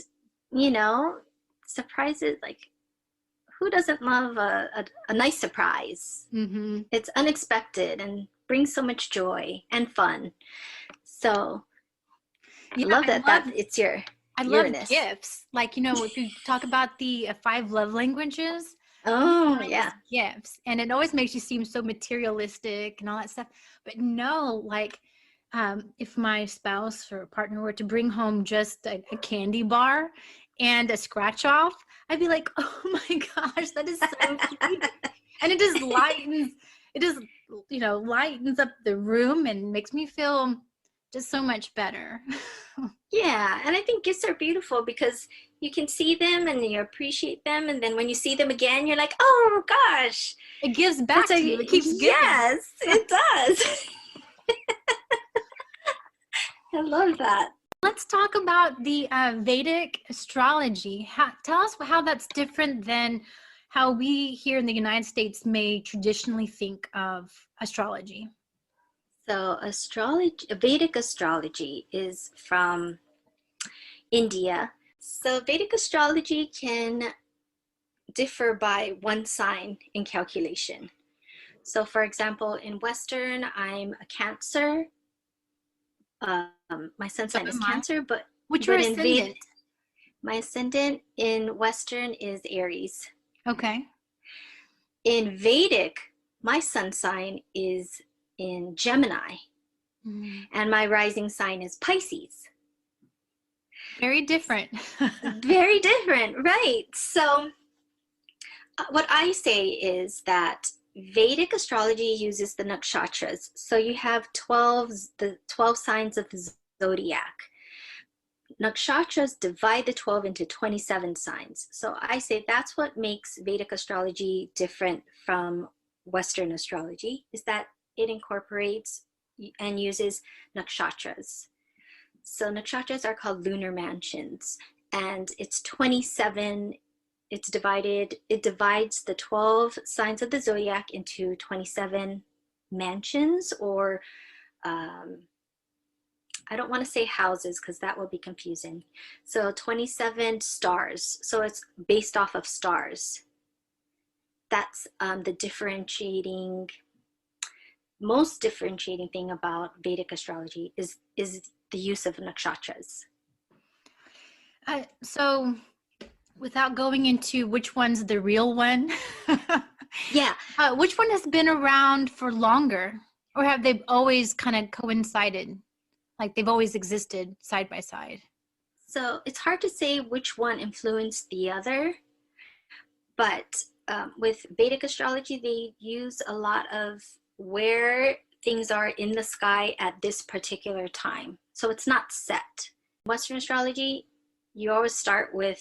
surprises, like, who doesn't love a nice surprise?
Mm-hmm.
It's unexpected. And brings so much joy and fun. So
Yeah,
I love that it's your
I love
Uranus.
gifts. Like, if you talk about the 5 love languages,
Oh,
mine
yeah.
is gifts. And it always makes you seem so materialistic and all that stuff. But no, like, if my spouse or partner were to bring home just a candy bar and a scratch off, I'd be like, oh my gosh, that is so cute. And it just lightens up the room and makes me feel just so much better.
Yeah, and I think gifts are beautiful because you can see them and you appreciate them, and then when you see them again, you're like, oh gosh,
It gives back to you. It keeps giving.
Yes, it does. I love that.
Let's talk about the Vedic astrology. Tell us how that's different than how we here in the United States may traditionally think of astrology.
So Vedic astrology is from India. So Vedic astrology can differ by one sign in calculation. So for example, in Western, I'm a Cancer. My sun sign is Cancer, but
your ascendant?
My ascendant in Western is Aries.
Okay.
In Vedic, my sun sign is in Gemini, and my rising sign is Pisces.
Very different.
Very different, right? So what I say is that Vedic astrology uses the nakshatras. So you have the 12 signs of the zodiac. Nakshatras divide the 12 into 27 signs. So I say that's what makes Vedic astrology different from Western astrology, is that it incorporates and uses nakshatras. So nakshatras are called lunar mansions, and it's 27. It divides the 12 signs of the zodiac into 27 mansions, or I don't want to say houses because that will be confusing. So 27 stars. So it's based off of stars. That's the most differentiating thing about Vedic astrology is the use of nakshatras.
So without going into which one's the real one,
yeah,
which one has been around for longer, or have they always kind of coincided? Like they've always existed side by side?
So it's hard to say which one influenced the other, but with Vedic astrology, they use a lot of where things are in the sky at this particular time. So it's not set. Western astrology, you always start with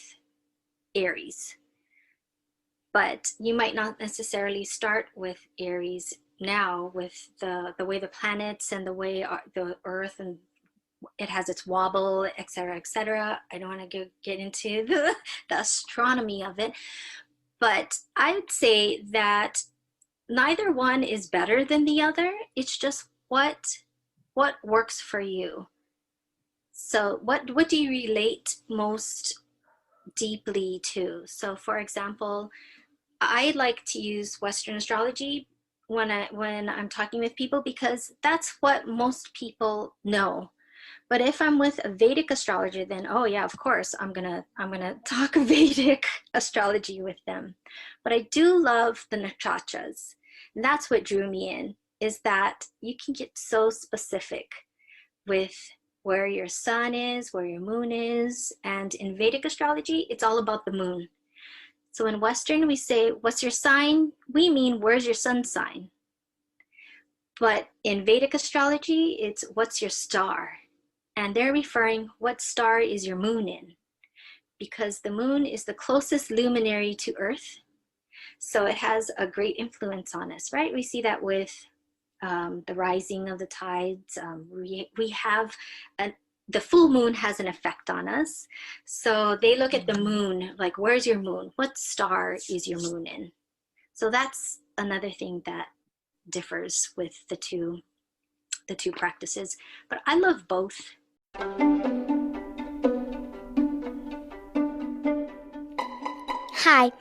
Aries, but you might not necessarily start with Aries now with the way the planets and the way the Earth and it has its wobble, etc., etc. I don't want to get into the astronomy of it, but I would say that neither one is better than the other. It's just what works for you. So what do you relate most deeply to? So for example, I like to use Western astrology when I'm talking with people because that's what most people know. But if I'm with a Vedic astrologer, then oh yeah, of course I'm gonna talk Vedic astrology with them. But I do love the nakshatras. And that's what drew me in, is that you can get so specific with where your sun is, where your moon is. And in Vedic astrology, it's all about the moon. So in Western, we say, what's your sign? We mean, where's your sun sign? But in Vedic astrology, it's what's your star? And they're referring what star is your moon in, because the moon is the closest luminary to Earth. So it has a great influence on us, right? We see that with the rising of the tides. We have the full moon has an effect on us. So they look at the moon, like, where's your moon? What star is your moon in? So that's another thing that differs with the two practices. But I love both.
Hi. Enough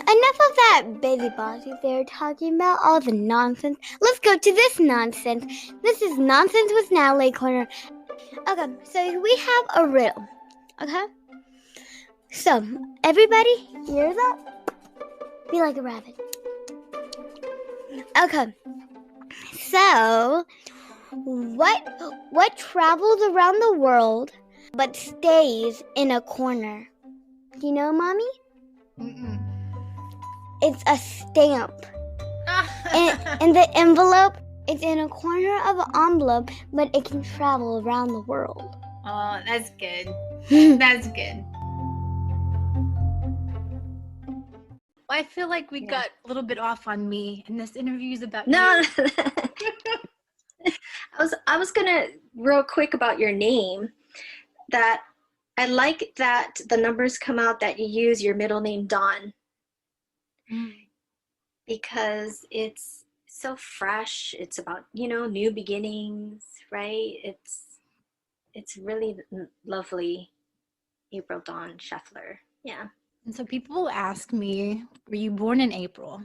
of that busybody they're talking about, all the nonsense. Let's go to this nonsense. This is Nonsense with Natalie Corner. Okay, so we have a riddle. Okay? So, everybody, ears up. Be like a rabbit. Okay. So, what travels around the world but stays in a corner? Do you know, Mommy?
Mm-mm.
It's a stamp. And the envelope, it's in a corner of an envelope, but it can travel around the world.
Oh, that's good. That's good. I feel like we got a little bit off on me, and this interview is about
No,
you.
I was gonna real quick about your name. That I like that the numbers come out that you use your middle name Dawn, because it's so fresh. It's about new beginnings, right? It's really lovely. April Dawn Scheffler. Yeah.
And so people ask me, were you born in April?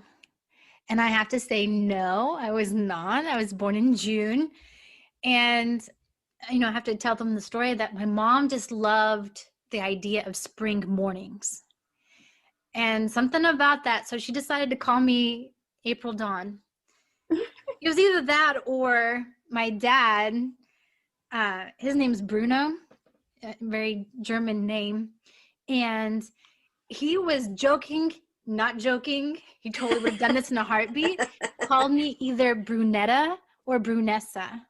And I have to say, no, I was not. I was born in June. And, I have to tell them the story that my mom just loved the idea of spring mornings. And something about that. So she decided to call me April Dawn. It was either that or my dad, his name's Bruno, a very German name. And he was joking, not joking. He totally would have done this in a heartbeat. Called me either Brunetta or Brunessa.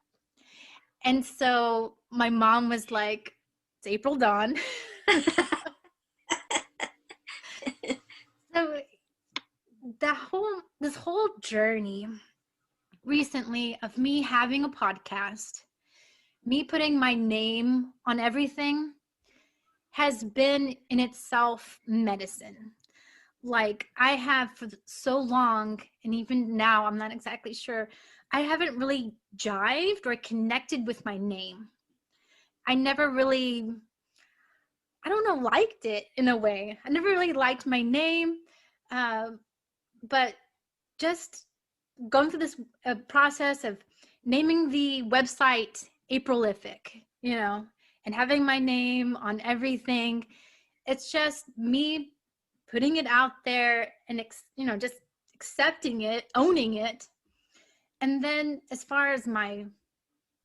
And so my mom was like, it's April Dawn. So this whole journey recently of me having a podcast, me putting my name on everything, has been in itself medicine. Like I have for so long, and even now I'm not exactly sure, I haven't really jived or connected with my name. I never really, I don't know, liked it in a way. I never really liked my name, but just going through this process of naming the website Aprilific, and having my name on everything. It's just me putting it out there and, just accepting it, owning it. And then as far as my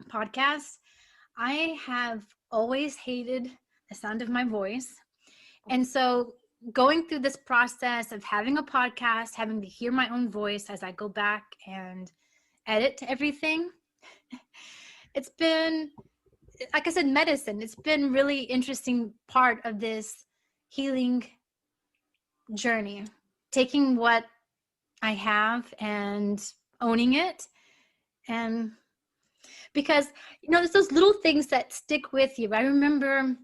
podcast, I have always hated the sound of my voice. And so going through this process of having a podcast, having to hear my own voice as I go back and edit everything, it's been, like I said, medicine. It's been really interesting part of this healing journey, taking what I have and owning it. And because, there's those little things that stick with you. I remember,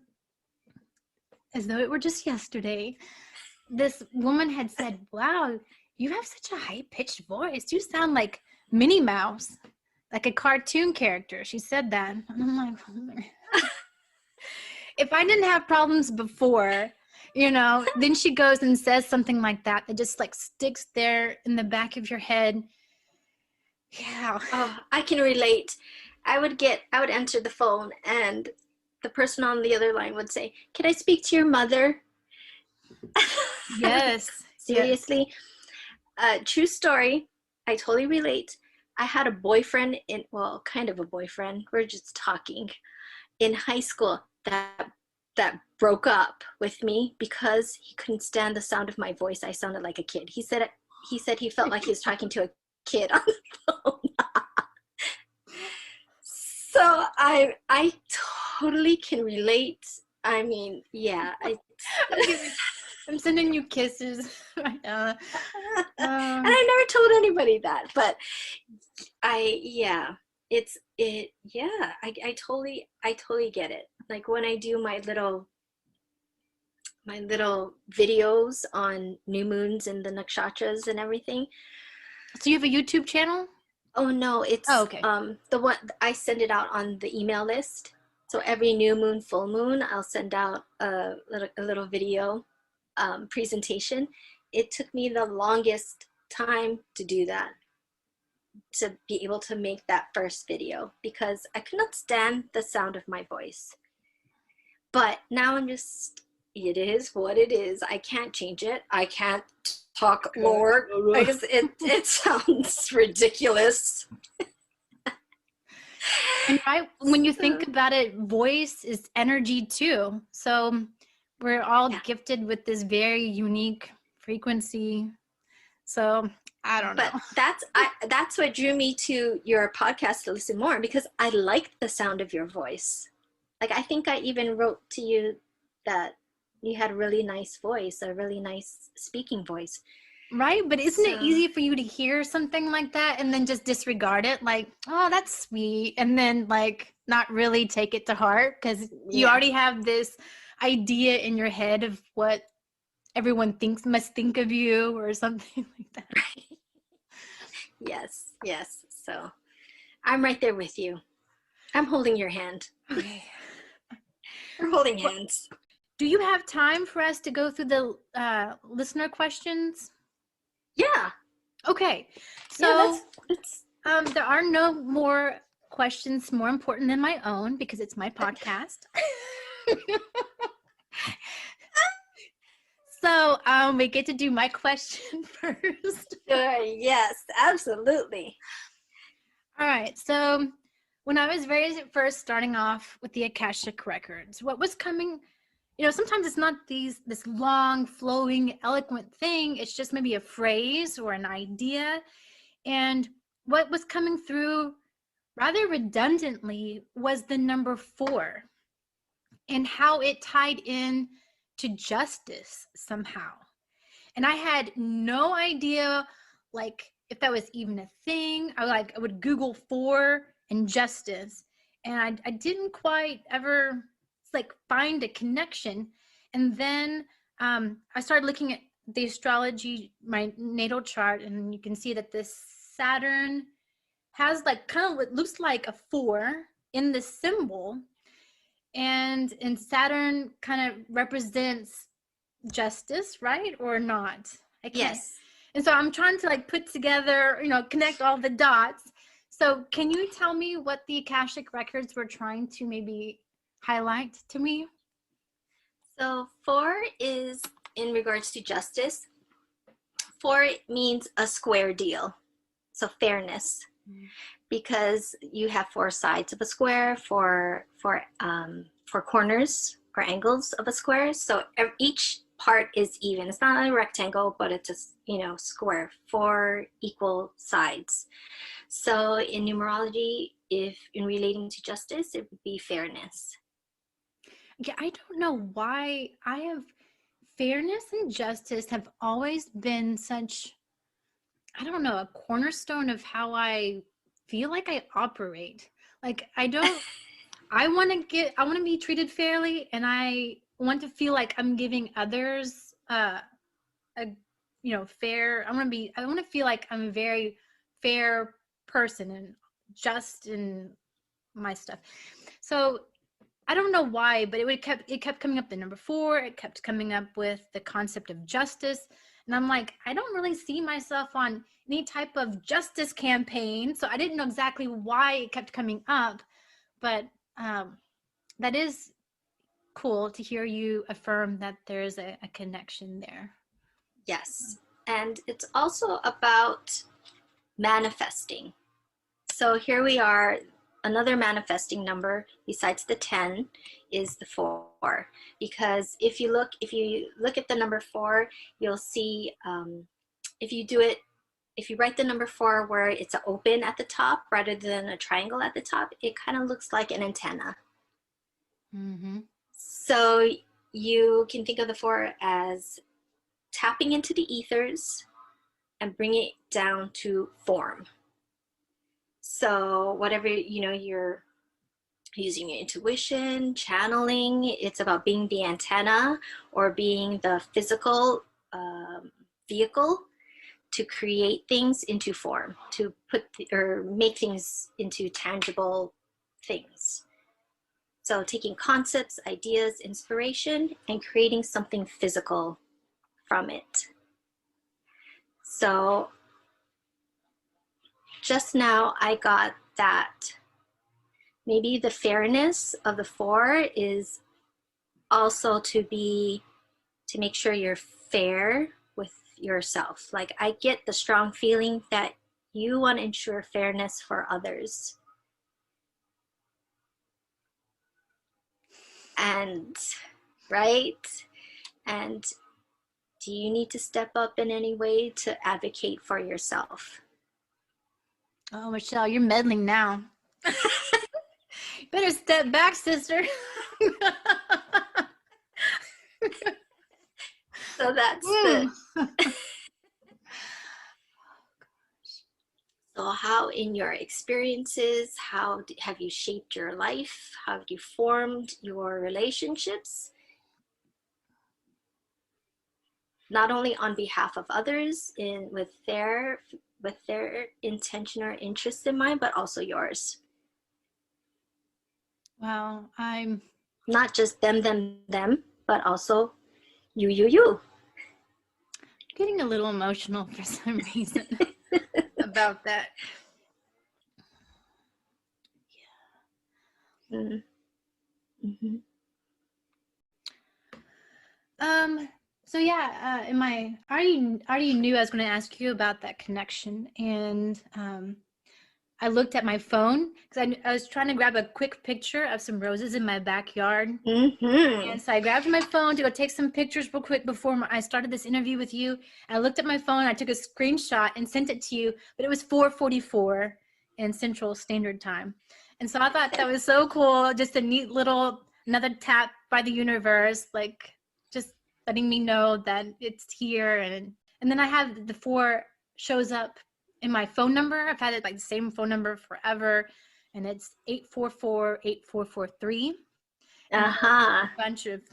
as though it were just yesterday, this woman had said, wow, you have such a high-pitched voice. You sound like Minnie Mouse, like a cartoon character. She said that. And I'm like, if I didn't have problems before, then she goes and says something like that just like sticks there in the back of your head. Yeah.
Oh, I can relate. I would answer the phone and the person on the other line would say, "Can I speak to your mother?"
Yes.
Seriously. Yes. True story. I totally relate. I had a boyfriend kind of a boyfriend. We're just talking in high school that broke up with me because he couldn't stand the sound of my voice. I sounded like a kid. He said he felt like he was talking to a kid on the phone. So I totally can relate. I mean, yeah.
I'm sending you kisses right now.
And I never told anybody that, but I totally get it. Like when I do my little videos on new moons and the nakshatras and everything.
So you have a YouTube channel?
Oh no, it's
okay.
The one I send it out on the email list. So every new moon, full moon, I'll send out a little video presentation, it took me the longest time to do that, to be able to make that first video, because I could not stand the sound of my voice. But now I'm just, it is what it is. I can't change it. I can't talk lower because it sounds ridiculous.
And right, when you think about it, voice is energy too. So we're all gifted with this very unique frequency. So I don't know.
But that's what drew me to your podcast to listen more, because I liked the sound of your voice. Like, I think I even wrote to you that you had a really nice voice, a really nice speaking voice.
Right, but isn't it easy for you to hear something like that and then just disregard it? Like, oh, that's sweet. And then like not really take it to heart because you already have this idea in your head of what everyone must think of you or something like that.
Right. Yes. So I'm right there with you. I'm holding your hand.
Okay.
We're holding hands.
Do you have time for us to go through the listener questions?
Yeah.
Okay. So there are no more questions more important than my own because it's my podcast. So we get to do my question first.
Sure. Yes, absolutely.
All right. So when I was very first starting off with the Akashic records, what was coming, sometimes it's not this long, flowing, eloquent thing. It's just maybe a phrase or an idea. And what was coming through rather redundantly was the number 4 and how it tied in to justice somehow. And I had no idea, like, if that was even a thing. I would Google 4 and justice, and I didn't quite ever find a connection. And then I started looking at the astrology, my natal chart, and you can see that this Saturn has kind of what looks like a 4 in the symbol, and Saturn kind of represents justice, right, or not?
Yes.
And so I'm trying to put together, connect all the dots. So can you tell me what the Akashic records were trying to maybe highlight to me?
So 4 is in regards to justice. 4 means a square deal. So fairness, because you have 4 sides of a square, for corners or angles of a square. So each part is even. It's not a rectangle, but it's a square, 4 equal sides. So in numerology, if in relating to justice, it would be fairness.
Yeah, I don't know why fairness and justice have always been such, I don't know, a cornerstone of how I feel like I operate. I want to be treated fairly, and I want to feel like I'm giving others fair. I want to feel like I'm a very fair person and just in my stuff. So I don't know why, but it kept coming up the number 4. It kept coming up with the concept of justice. And I'm like, I don't really see myself on any type of justice campaign. So I didn't know exactly why it kept coming up. But that is cool to hear you affirm that there's a connection there.
Yes. And it's also about manifesting. So here we are. Another manifesting number besides the 10 is the 4, because if you look at the number 4, you'll see if you write the number 4 where it's an open at the top rather than a triangle at the top, it kind of looks like an antenna. Mm-hmm. So you can think of the 4 as tapping into the ethers and bring it down to form. So whatever, you're using your intuition, channeling, it's about being the antenna or being the physical vehicle to create things into form, to or make things into tangible things. So taking concepts, ideas, inspiration, and creating something physical from it. So just now I got that maybe the fairness of the 4 is also to make sure you're fair with yourself. Like, I get the strong feeling that you want to ensure fairness for others. And, right? And do you need to step up in any way to advocate for yourself?
Oh, Michelle, you're meddling now. Better step back, sister.
So that's So how in your experiences, how have you shaped your life? How have you formed your relationships? Not only on behalf of others with their intention or interest in mind, but also yours.
Wow, I'm
not just them, but also you.
getting a little emotional for some reason about that.
Yeah. Mm-hmm.
So yeah, I already knew I was going to ask you about that connection, and I looked at my phone because I was trying to grab a quick picture of some roses in my backyard.
Mm-hmm.
And so I grabbed my phone to go take some pictures real quick before I started this interview with you. I looked at my phone, I took a screenshot and sent it to you, but it was 4:44 in Central Standard Time. And so I thought that was so cool, just a neat little, another tap by the universe, like just letting me know that it's here. And then I have the 4 shows up in my phone number. I've had it like the same phone number forever, and it's 844-8443. A bunch of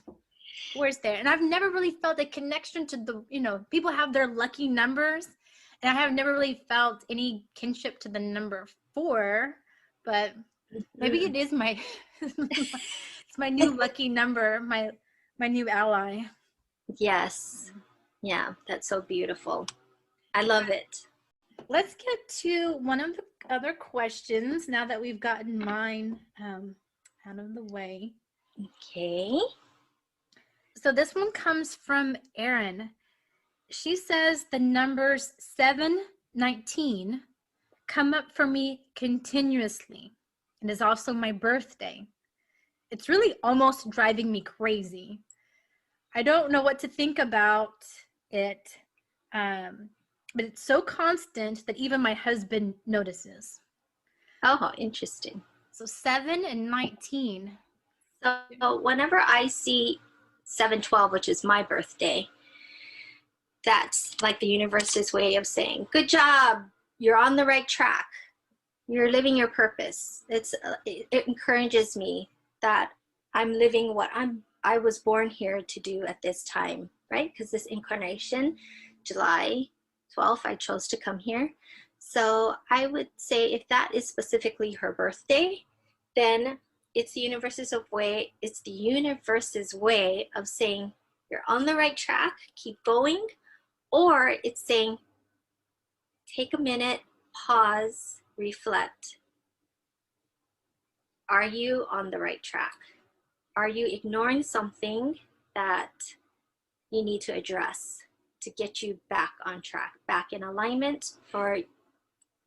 words there, and I've never really felt a connection to the, people have their lucky numbers, and I have never really felt any kinship to the number 4, but maybe it is my it's my new lucky number, my new ally.
Yes. Yeah, that's so beautiful. I love it.
Let's get to one of the other questions now that we've gotten mine out of the way.
Okay.
So this one comes from Erin. She says the numbers 719 come up for me continuously. It is also my birthday. It's really almost driving me crazy. I don't know what to think about it, but it's so constant that even my husband notices.
Oh, interesting.
So 7 and 19.
So whenever I see 7/12, which is my birthday, that's like the universe's way of saying, good job, you're on the right track, you're living your purpose. It encourages me that I'm living what I was born here to do at this time, right? Because this incarnation, July 12th, I chose to come here. So I would say if that is specifically her birthday, then it's the universe's way of saying you're on the right track, keep going. Or it's saying, take a minute, pause, reflect. Are you on the right track? Are you ignoring something that you need to address to get you back on track, back in alignment for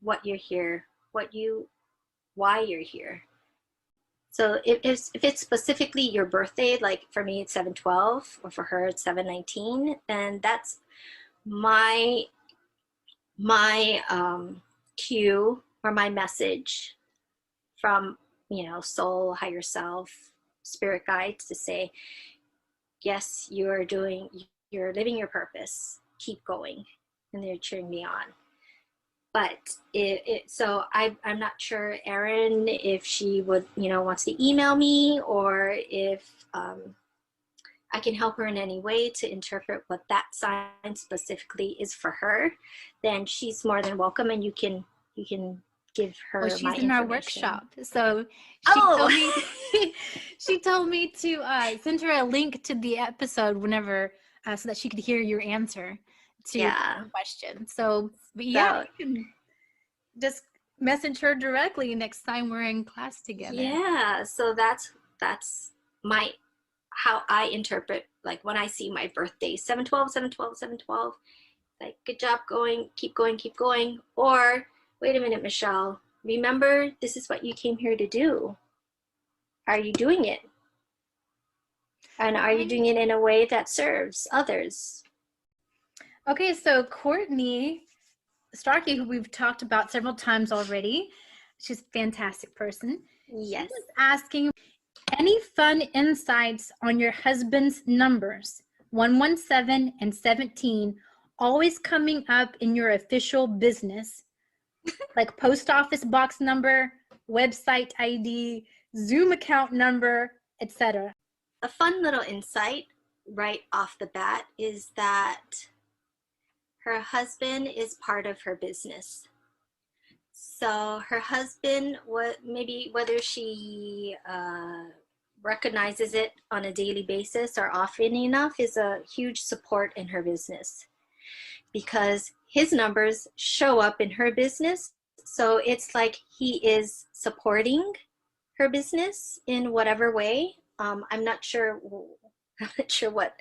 what you're here, why you're here? So if it's specifically your birthday, like for me it's 7/12, or for her it's 7/19, then that's my cue or my message from, soul, higher self, spirit guides to say, yes, you're living your purpose, keep going, and they're cheering me on. But so I'm not sure, Erin, if she would, wants to email me, or if I can help her in any way to interpret what that sign specifically is for her, then she's more than welcome, and you can give her my information.
She's in our workshop, so she told me to send her a link to the episode whenever so that she could hear your answer to
Yeah.
the question. So, but
So,
you can just message her directly next time we're in class together.
Yeah, so that's my how I interpret, like when I see my birthday, 712, 712, 712, like good job, keep going. Or wait a minute, Michelle, remember this is what you came here to do. Are you doing it? And are you doing it in a way that serves others?
Okay, so Courtney Starkey, who we've talked about several times already, she's a fantastic person.
Yes.
She was asking, any fun insights on your husband's numbers, 117 and 17, always coming up in your official business, like post office box number, website ID, Zoom account number, etc.
A fun little insight right off the bat is that her husband is part of her business. So her husband, maybe whether she recognizes it on a daily basis or often enough, is a huge support in her business, because his numbers show up in her business. So it's like he is supporting her business in whatever way. I'm not sure what,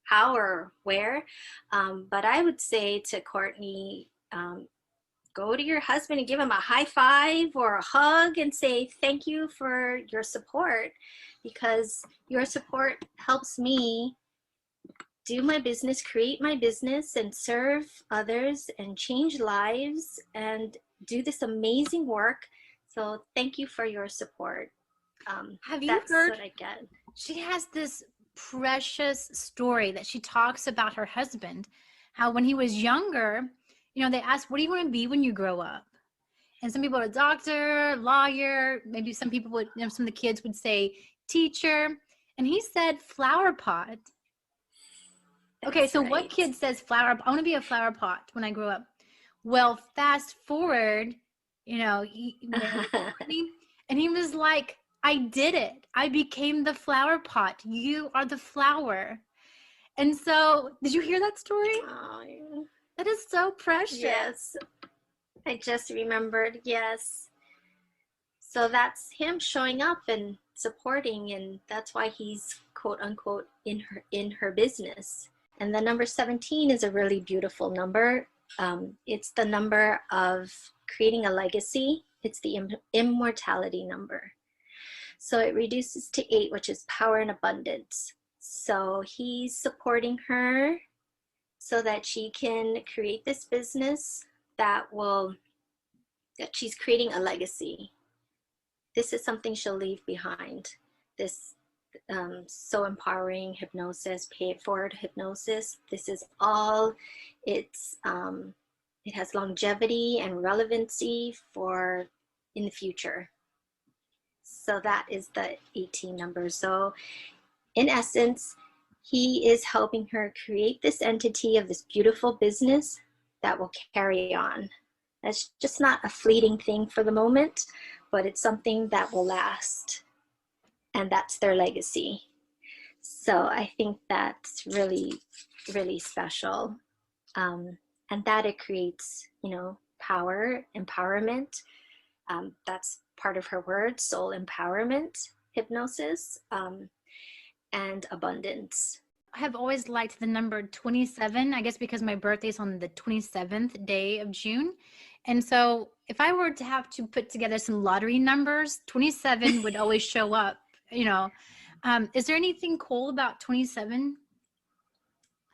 how or where, but I would say to Courtney, go to your husband and give him a high five or a hug and say thank you for your support, because your support helps me do my business, create my business, and serve others and change lives and do this amazing work. So thank you for your support.
Have you
That's
heard?
what I get.
She has this precious story that she talks about her husband, how when he was younger, they asked, what do you want to be when you grow up? And some people are a doctor, lawyer, maybe some people would, some of the kids would say teacher. And he said flower pot. Okay, so what kid says flower pot? I want to be a flower pot when I grow up. Well, fast forward, he married Courtney, and he was like, I did it. I became the flower pot. You are the flower. And so, did you hear that story?
Oh, yeah.
That is so precious.
Yes. I just remembered. Yes. So that's him showing up and supporting, and that's why he's quote unquote in her business. And the number 17 is a really beautiful number. It's the number of creating a legacy. It's the immortality number. So it reduces to 8, which is power and abundance. So he's supporting her so that she can create this business that she's creating a legacy. This is something she'll leave behind. This so empowering hypnosis, pay it forward hypnosis. This is all, it has longevity and relevancy for in the future. So that is the 18 number. So in essence, he is helping her create this entity of this beautiful business that will carry on. It's just not a fleeting thing for the moment, but it's something that will last. And that's their legacy. So I think that's really, really special. And that it creates, power, empowerment. That's part of her word, soul empowerment, hypnosis, and abundance.
I have always liked the number 27, I guess because my birthday is on the 27th day of June. And so if I were to have to put together some lottery numbers, 27 would always show up, Is there anything cool about 27?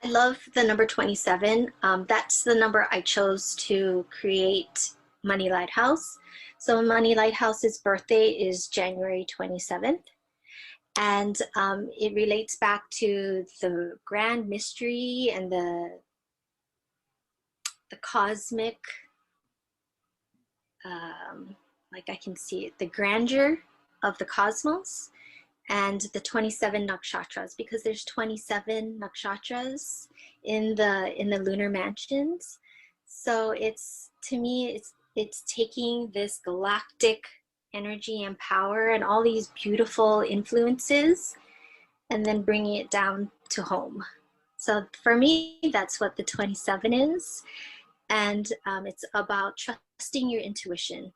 I love the number 27. That's the number I chose to create Money Lighthouse. So Money Lighthouse's birthday is January 27th. And it relates back to the grand mystery and the cosmic, like I can see it, the grandeur of the cosmos, and the 27 nakshatras, because there's 27 nakshatras in the lunar mansions. So it's, to me, it's taking this galactic energy and power and all these beautiful influences and then bringing it down to home. So for me, that's what the 27 is. And it's about trusting your intuition.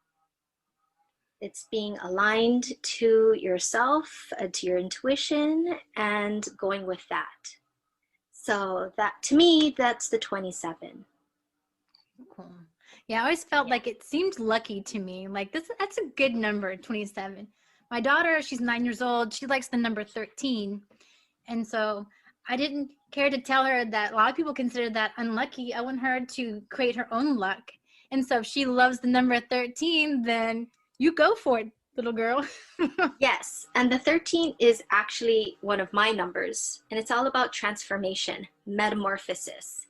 It's being aligned to yourself, to your intuition, and going with that. So that, to me, that's the 27.
Cool. Yeah, I always felt like it seemed lucky to me. Like that's a good number, 27. My daughter, she's 9 years old. She likes the number 13. And so I didn't care to tell her that a lot of people consider that unlucky. I want her to create her own luck. And so if she loves the number 13, then you go for it, little girl.
Yes, and the 13 is actually one of my numbers, and it's all about transformation, metamorphosis,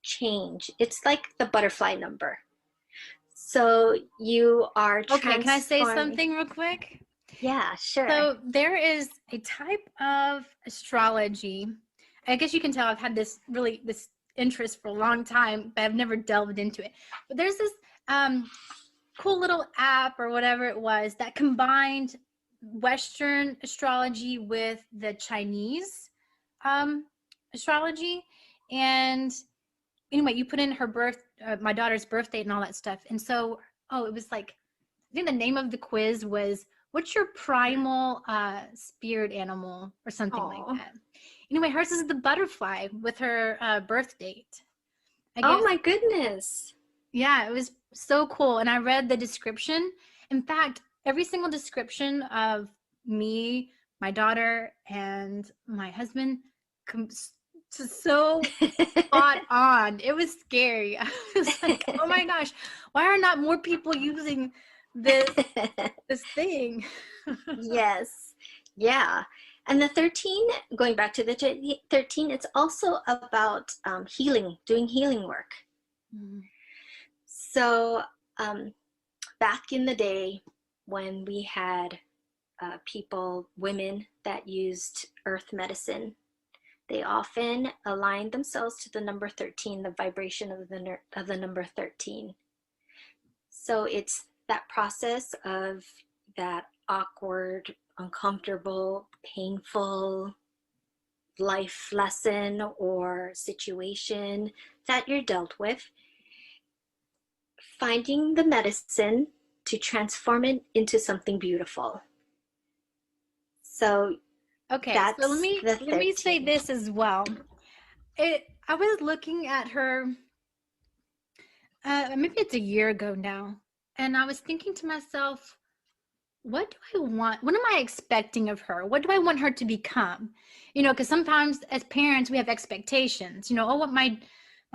change. It's like the butterfly number. So you are
Okay, can I say
transforming.
something real quick?
Yeah, sure.
So there is a type of astrology. I guess you can tell I've had this interest for a long time, but I've never delved into it. But there's this cool little app or whatever it was that combined Western astrology with the Chinese astrology. And anyway, you put in her my daughter's birth date and all that stuff. And so, it was like, I think the name of the quiz was, what's your primal spirit animal or something like that. Anyway, hers is the butterfly with her birth date.
Oh my goodness.
Yeah, it was so cool. And I read the description. In fact, every single description of me, my daughter, and my husband so spot on. It was scary. I was like, oh my gosh, why are not more people using this thing?
Yes. Yeah. And the 13, going back to the 13, it's also about healing, doing healing work.
Mm.
So back in the day when we had women that used earth medicine, they often aligned themselves to the number 13, the vibration of the number 13. So it's that process of that awkward, uncomfortable, painful life lesson or situation that you're dealt with, finding the medicine to transform it into something beautiful. So
okay, so let me say this as well. I was looking at her maybe it's a year ago now, and I was thinking to myself, what do I want? What am I expecting of her? What do I want her to become? Because sometimes as parents we have expectations. What my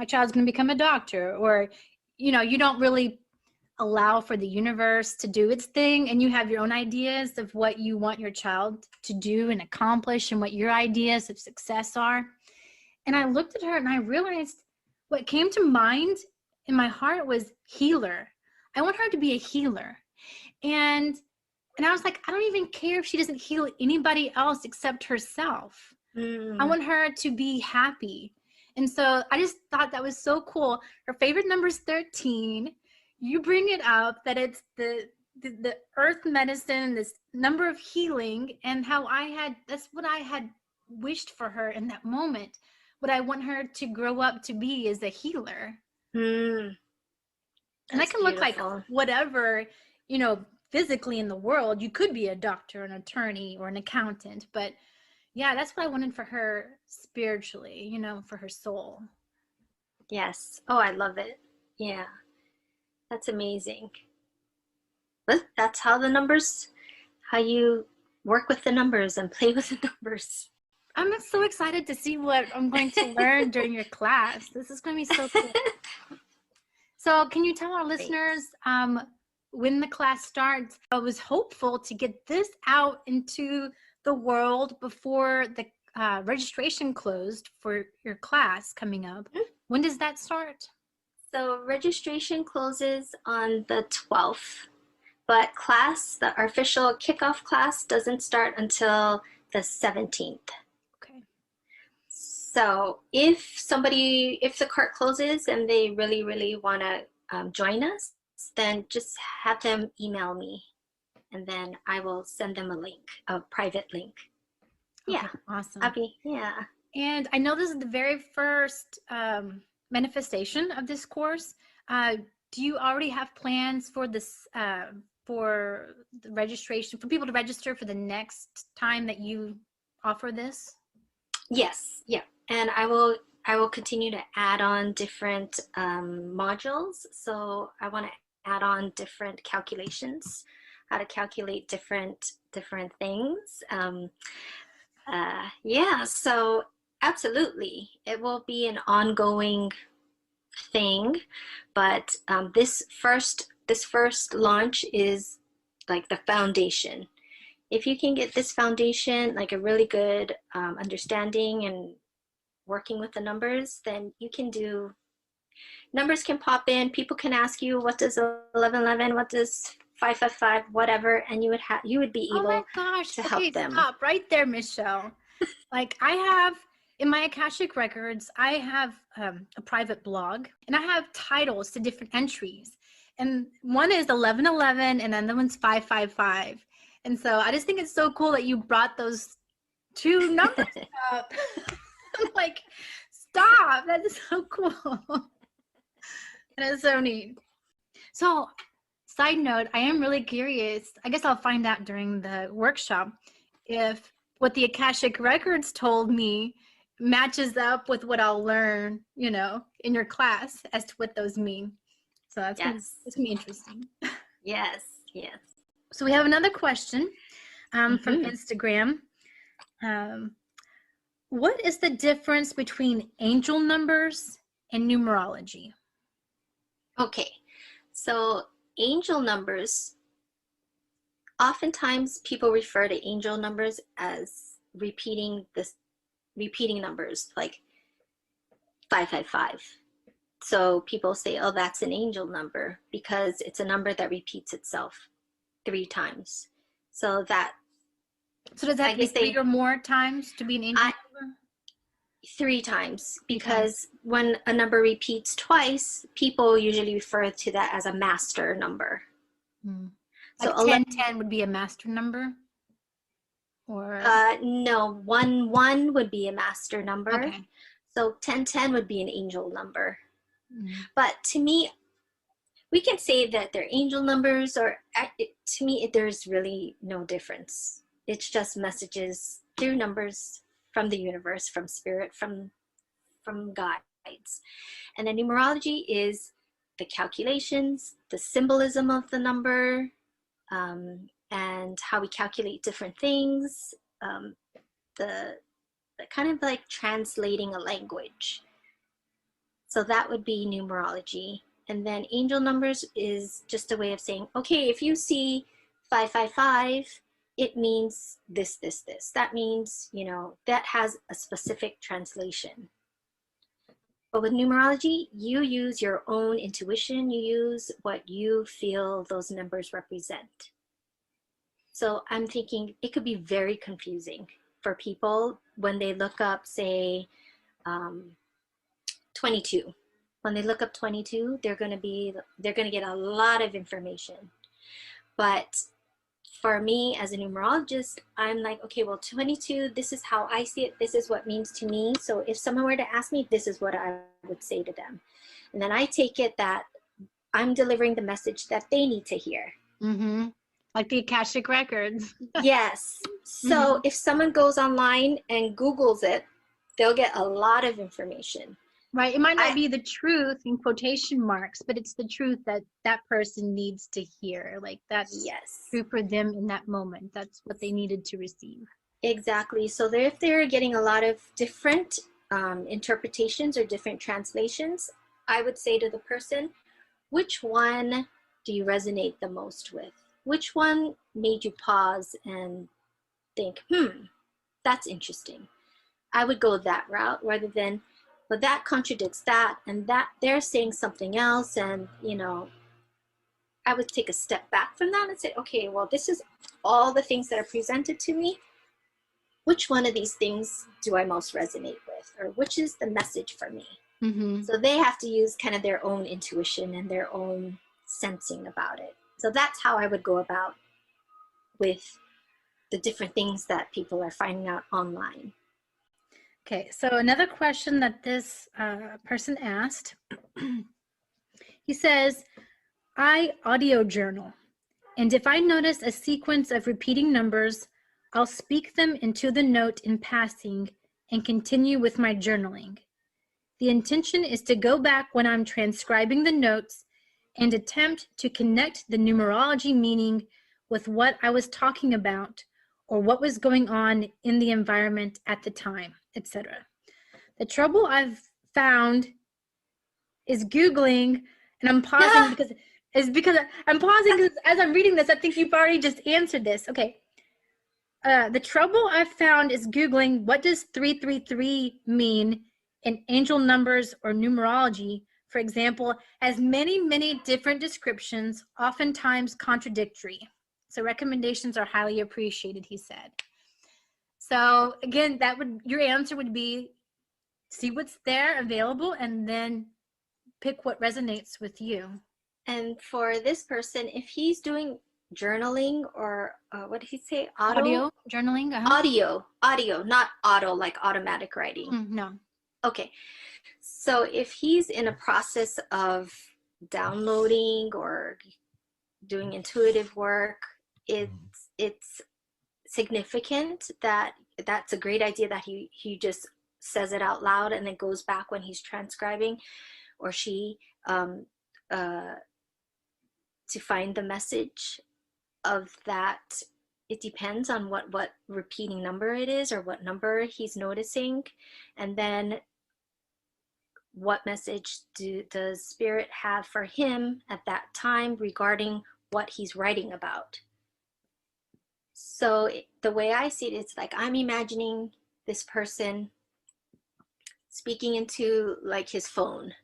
child's going to become a doctor, or you don't really allow for the universe to do its thing, and you have your own ideas of what you want your child to do and accomplish and what your ideas of success are. And I looked at her and I realized what came to mind in my heart was healer. I want her to be a healer. And I was like, I don't even care if she doesn't heal anybody else except herself. I want her to be happy. And so I just thought that was so cool. Her favorite number is 13. You bring it up that it's the earth medicine, this number of healing, and how that's what I had wished for her in that moment. What I want her to grow up to be is a healer. And I can look like whatever, physically in the world. You could be a doctor, an attorney, or an accountant, but yeah, that's what I wanted for her spiritually, for her soul.
Yes. Oh, I love it. Yeah. That's amazing. But that's how you work with the numbers and play with the numbers.
I'm so excited to see what I'm going to learn during your class. This is going to be so cool. So can you tell our listeners when the class starts? I was hopeful to get this out into the world before the registration closed for your class coming up. When does that start?
So registration closes on the 12th, but our official kickoff class doesn't start until the 17th.
Okay.
So if the cart closes and they really, really want to join us, then just have them email me, and then I will send them a private link.
Okay,
Yeah.
awesome.
Yeah.
And I know this is the very first manifestation of this course. Do you already have plans for this, for the registration, for people to register for the next time that you offer this?
Yes, yeah. And I will continue to add on different modules. So I want to add on different calculations, how to calculate different things. Yeah, so absolutely, it will be an ongoing thing, but this first launch is like the foundation. If you can get this foundation, like a really good understanding and working with the numbers, then you can do, numbers can pop in, people can ask you, what does 1111, what does 555, whatever, and you would be
Oh my
able
gosh.
to
Okay,
help them.
stop right there, Michelle. Like I have in my Akashic records, I have a private blog, and I have titles to different entries. And one is 1111 and then the one's 555. And so I just think it's so cool that you brought those two numbers up. I'm like, stop. That is so cool. That is so neat. So, side note, I am really curious. I guess I'll find out during the workshop if what the Akashic records told me matches up with what I'll learn, you know, in your class as to what those mean. So that's gonna be interesting.
Yes, yes.
So we have another question from Instagram. What is the difference between angel numbers and numerology?
Okay, so angel numbers, oftentimes people refer to angel numbers as repeating numbers, like 555. So people say, oh, that's an angel number because it's a number that repeats itself 3 times. So does that
have to be 3 or more times to be an angel number?
3 times, because when a number repeats twice, people usually refer to that as a master number.
Like
So
1010 would be a master number? Or
no, 11 would be a master number.
Okay.
So 1010 would be an angel number. But to me, we can say that they're angel numbers, or to me, there's really no difference. It's just messages through numbers from the universe, from spirit, from guides. And then numerology is the calculations, the symbolism of the number, and how we calculate different things, the kind of like translating a language. So that would be numerology. And then angel numbers is just a way of saying, okay, if you see 555, it means this, this, this. That means, you know, that has a specific translation. But with numerology, you use your own intuition. You use what you feel those numbers represent. So I'm thinking it could be very confusing for people when they look up, say, 22. When they look up 22, they're going to get a lot of information. But for me as a numerologist, I'm like, okay, well, 22, this is how I see it. This is what it means to me. So if someone were to ask me, this is what I would say to them. And then I take it that I'm delivering the message that they need to hear.
Like the Akashic records.
Yes. So if someone goes online and Googles it, they'll get a lot of information.
Right. It might not be the truth in quotation marks, but it's the truth that that person needs to hear. Like that's true for them in that moment. That's what they needed to receive.
Exactly. So if they're getting a lot of different interpretations or different translations, I would say to the person, which one do you resonate the most with? Which one made you pause and think, that's interesting? I would go that route rather than, but that contradicts that, and that they're saying something else. And, you know, I would take a step back from that and say, okay, well, this is all the things that are presented to me. Which one of these things do I most resonate with? Or which is the message for me? So they have to use kind of their own intuition and their own sensing about it. So that's how I would go about with the different things that people are finding out online.
Okay, so another question that this person asked, he says, I audio journal, and if I notice a sequence of repeating numbers, I'll speak them into the note in passing and continue with my journaling. The intention is to go back when I'm transcribing the notes and attempt to connect the numerology meaning with what I was talking about or what was going on in the environment at the time, etc. The trouble I've found is Googling, and I'm pausing because I'm pausing because as I'm reading this, I think you've already just answered this. Okay. The trouble I've found is Googling what does 333 mean in angel numbers or numerology, for example, has many, many different descriptions, oftentimes contradictory. So recommendations are highly appreciated, he said. So again, your answer would be see what's there available and then pick what resonates with you.
And for this person, if he's doing journaling or what did he say?
Audio journaling?
Audio, not auto, like automatic writing.
No.
Okay. So if he's in a process of downloading or doing intuitive work, it's significant that's a great idea that he just says it out loud and then goes back when he's transcribing or she to find the message of that. It depends on what repeating number it is or what number he's noticing, and then what message does Spirit have for him at that time regarding what he's writing about. So the way I see it, it's like I'm imagining this person speaking into like his phone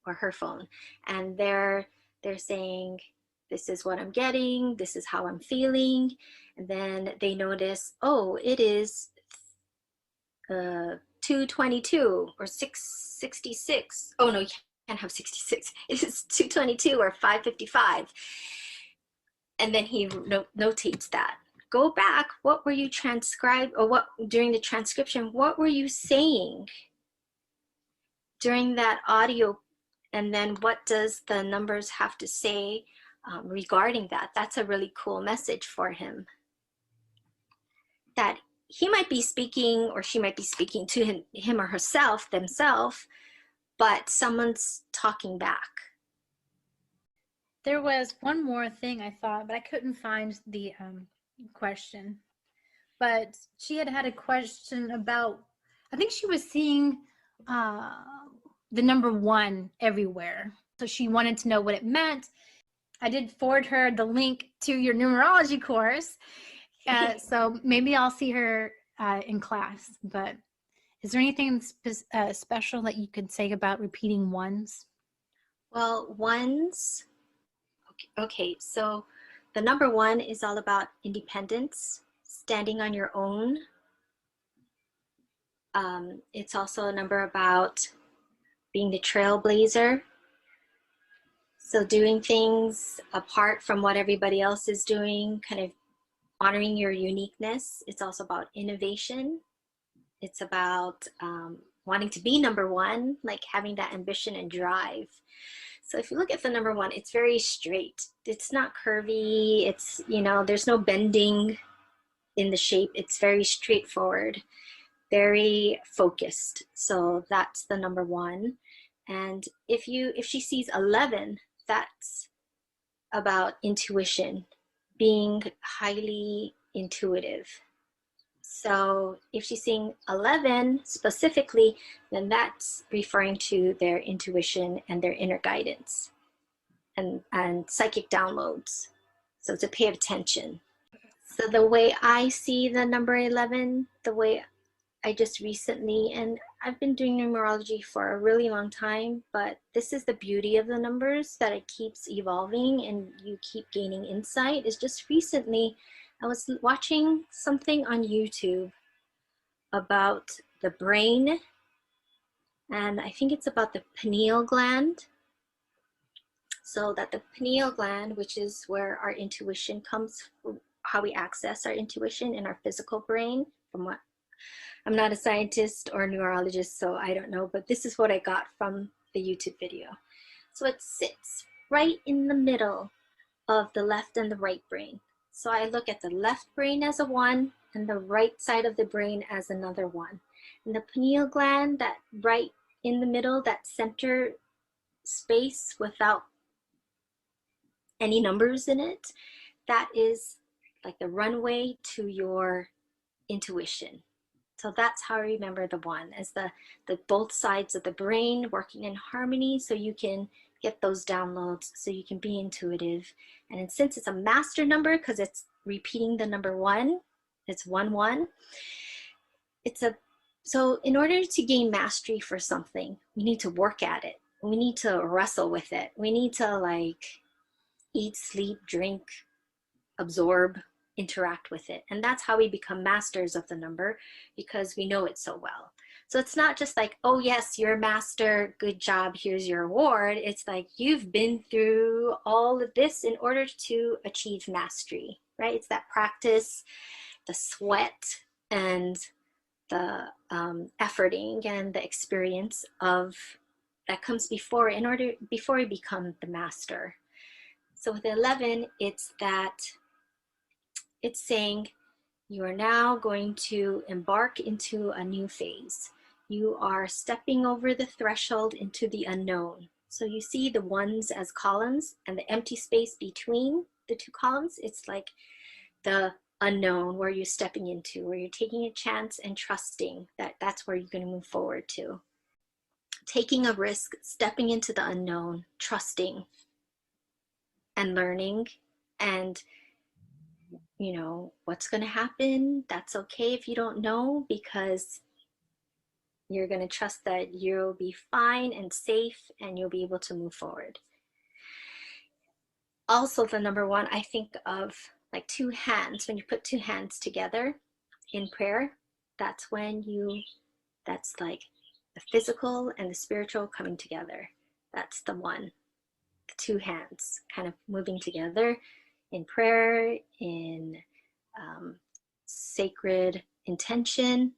or her phone, and they're saying, this is what I'm getting, this is how I'm feeling, and then they notice, oh, it is 222 or 666. Oh no, you can't have 66. It is 222 or 555. And then he notates that. Go back, what were you during the transcription, what were you saying during that audio? And then what does the numbers have to say regarding that? That's a really cool message for him. That he might be speaking or she might be speaking to him or herself, themselves, but someone's talking back.
There was one more thing I thought, but I couldn't find the question. But she had a question about, I think she was seeing the number 1 everywhere. So she wanted to know what it meant. I did forward her the link to your numerology course. So maybe I'll see her in class. But is there anything special that you could say about repeating ones?
Well, ones, okay, so the number 1 is all about independence, standing on your own. It's also a number about being the trailblazer. So doing things apart from what everybody else is doing, kind of honoring your uniqueness. It's also about innovation. It's about wanting to be number 1, like having that ambition and drive. So if you look at the number 1, it's very straight. It's not curvy. It's, there's no bending in the shape. It's very straightforward, very focused. So that's the number 1. And if she sees 11, that's about intuition, being highly intuitive. So if she's seeing 11 specifically, then that's referring to their intuition and their inner guidance and psychic downloads. So to pay attention. So the way I see the number 11, the way I just recently, and I've been doing numerology for a really long time, but this is the beauty of the numbers, that it keeps evolving and you keep gaining insight, is just recently I was watching something on YouTube about the brain, and I think it's about the pineal gland. So that the pineal gland, which is where our intuition comes, how we access our intuition in our physical brain, from what I'm not a scientist or a neurologist, so I don't know, but this is what I got from the YouTube video. So it sits right in the middle of the left and the right brain. So I look at the left brain as a 1 and the right side of the brain as another 1. And the pineal gland, that right in the middle, that center space without any numbers in it, that is like the runway to your intuition. So that's how I remember the 1, as the both sides of the brain working in harmony, so you can get those downloads, so you can be intuitive. And since it's a master number, because it's repeating the number 1, it's 1-1. So in order to gain mastery for something, we need to work at it. We need to wrestle with it. We need to like eat, sleep, drink, absorb, interact with it. And that's how we become masters of the number, because we know it so well. So it's not just like, oh yes, you're a master, good job, here's your award. It's like you've been through all of this in order to achieve mastery, right? It's that practice, the sweat, and the efforting and the experience of that comes before we become the master. So with 11, it's saying you are now going to embark into a new phase. You are stepping over the threshold into the unknown. So you see the 1s as columns and the empty space between the 2 columns. It's like the unknown, where you're stepping into, where you're taking a chance and trusting that that's where you're going to move forward to. Taking a risk, stepping into the unknown, trusting and learning, and you know what's going to happen. That's okay if you don't know, because you're going to trust that you'll be fine and safe and you'll be able to move forward. Also, the number 1, I think of like 2 hands. When you put 2 hands together in prayer, that's like the physical and the spiritual coming together. That's the 1, the 2 hands kind of moving together in prayer, in sacred intention.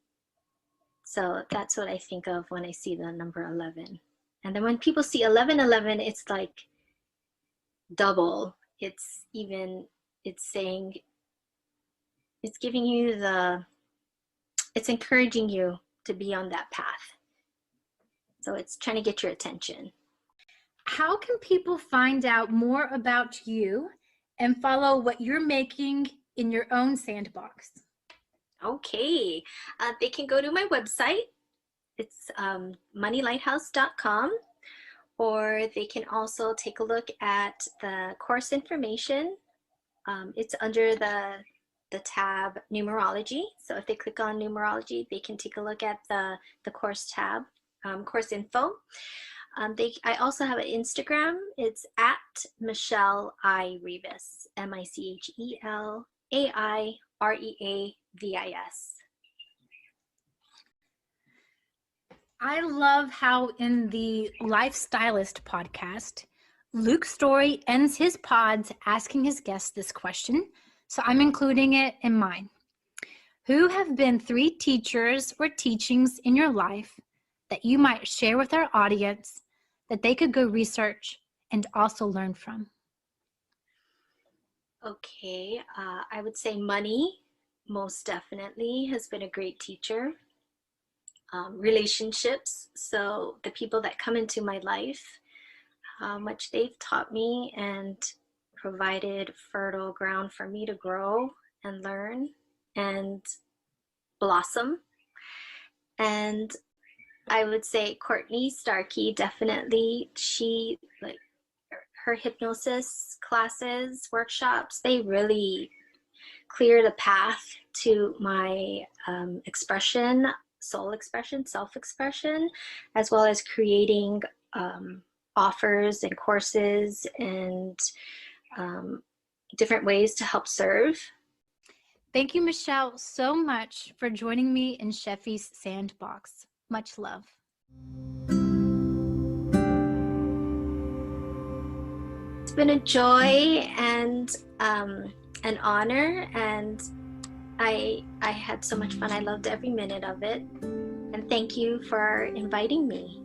So that's what I think of when I see the number 11. And then when people see 1111, it's like double. It's saying, it's giving you it's encouraging you to be on that path. So it's trying to get your attention.
How can people find out more about you and follow what you're making in your own sandbox?
Okay, they can go to my website. It's moneylighthouse.com, or they can also take a look at the course information. It's under the tab Numerology. So if they click on Numerology, they can take a look at the course tab, course info. I also have an Instagram. It's at Michel I Reavis, MichelAiReavis.
I love how in the Lifestylist podcast, Luke Story ends his pods asking his guests this question, so I'm including it in mine. Who have been 3 teachers or teachings in your life that you might share with our audience that they could go research and also learn from?
Okay, I would say money, most definitely, has been a great teacher. Relationships, so the people that come into my life, how much they've taught me and provided fertile ground for me to grow and learn and blossom. And I would say Courtney Starkey, definitely. She, like, her hypnosis classes, workshops, they really clear the path to my expression, soul expression, self-expression, as well as creating offers and courses and different ways to help serve.
Thank you, Michelle, so much for joining me in Scheffy's Sandbox. Much love.
It's been a joy and an honor, and I had so much fun. I loved every minute of it. And thank you for inviting me.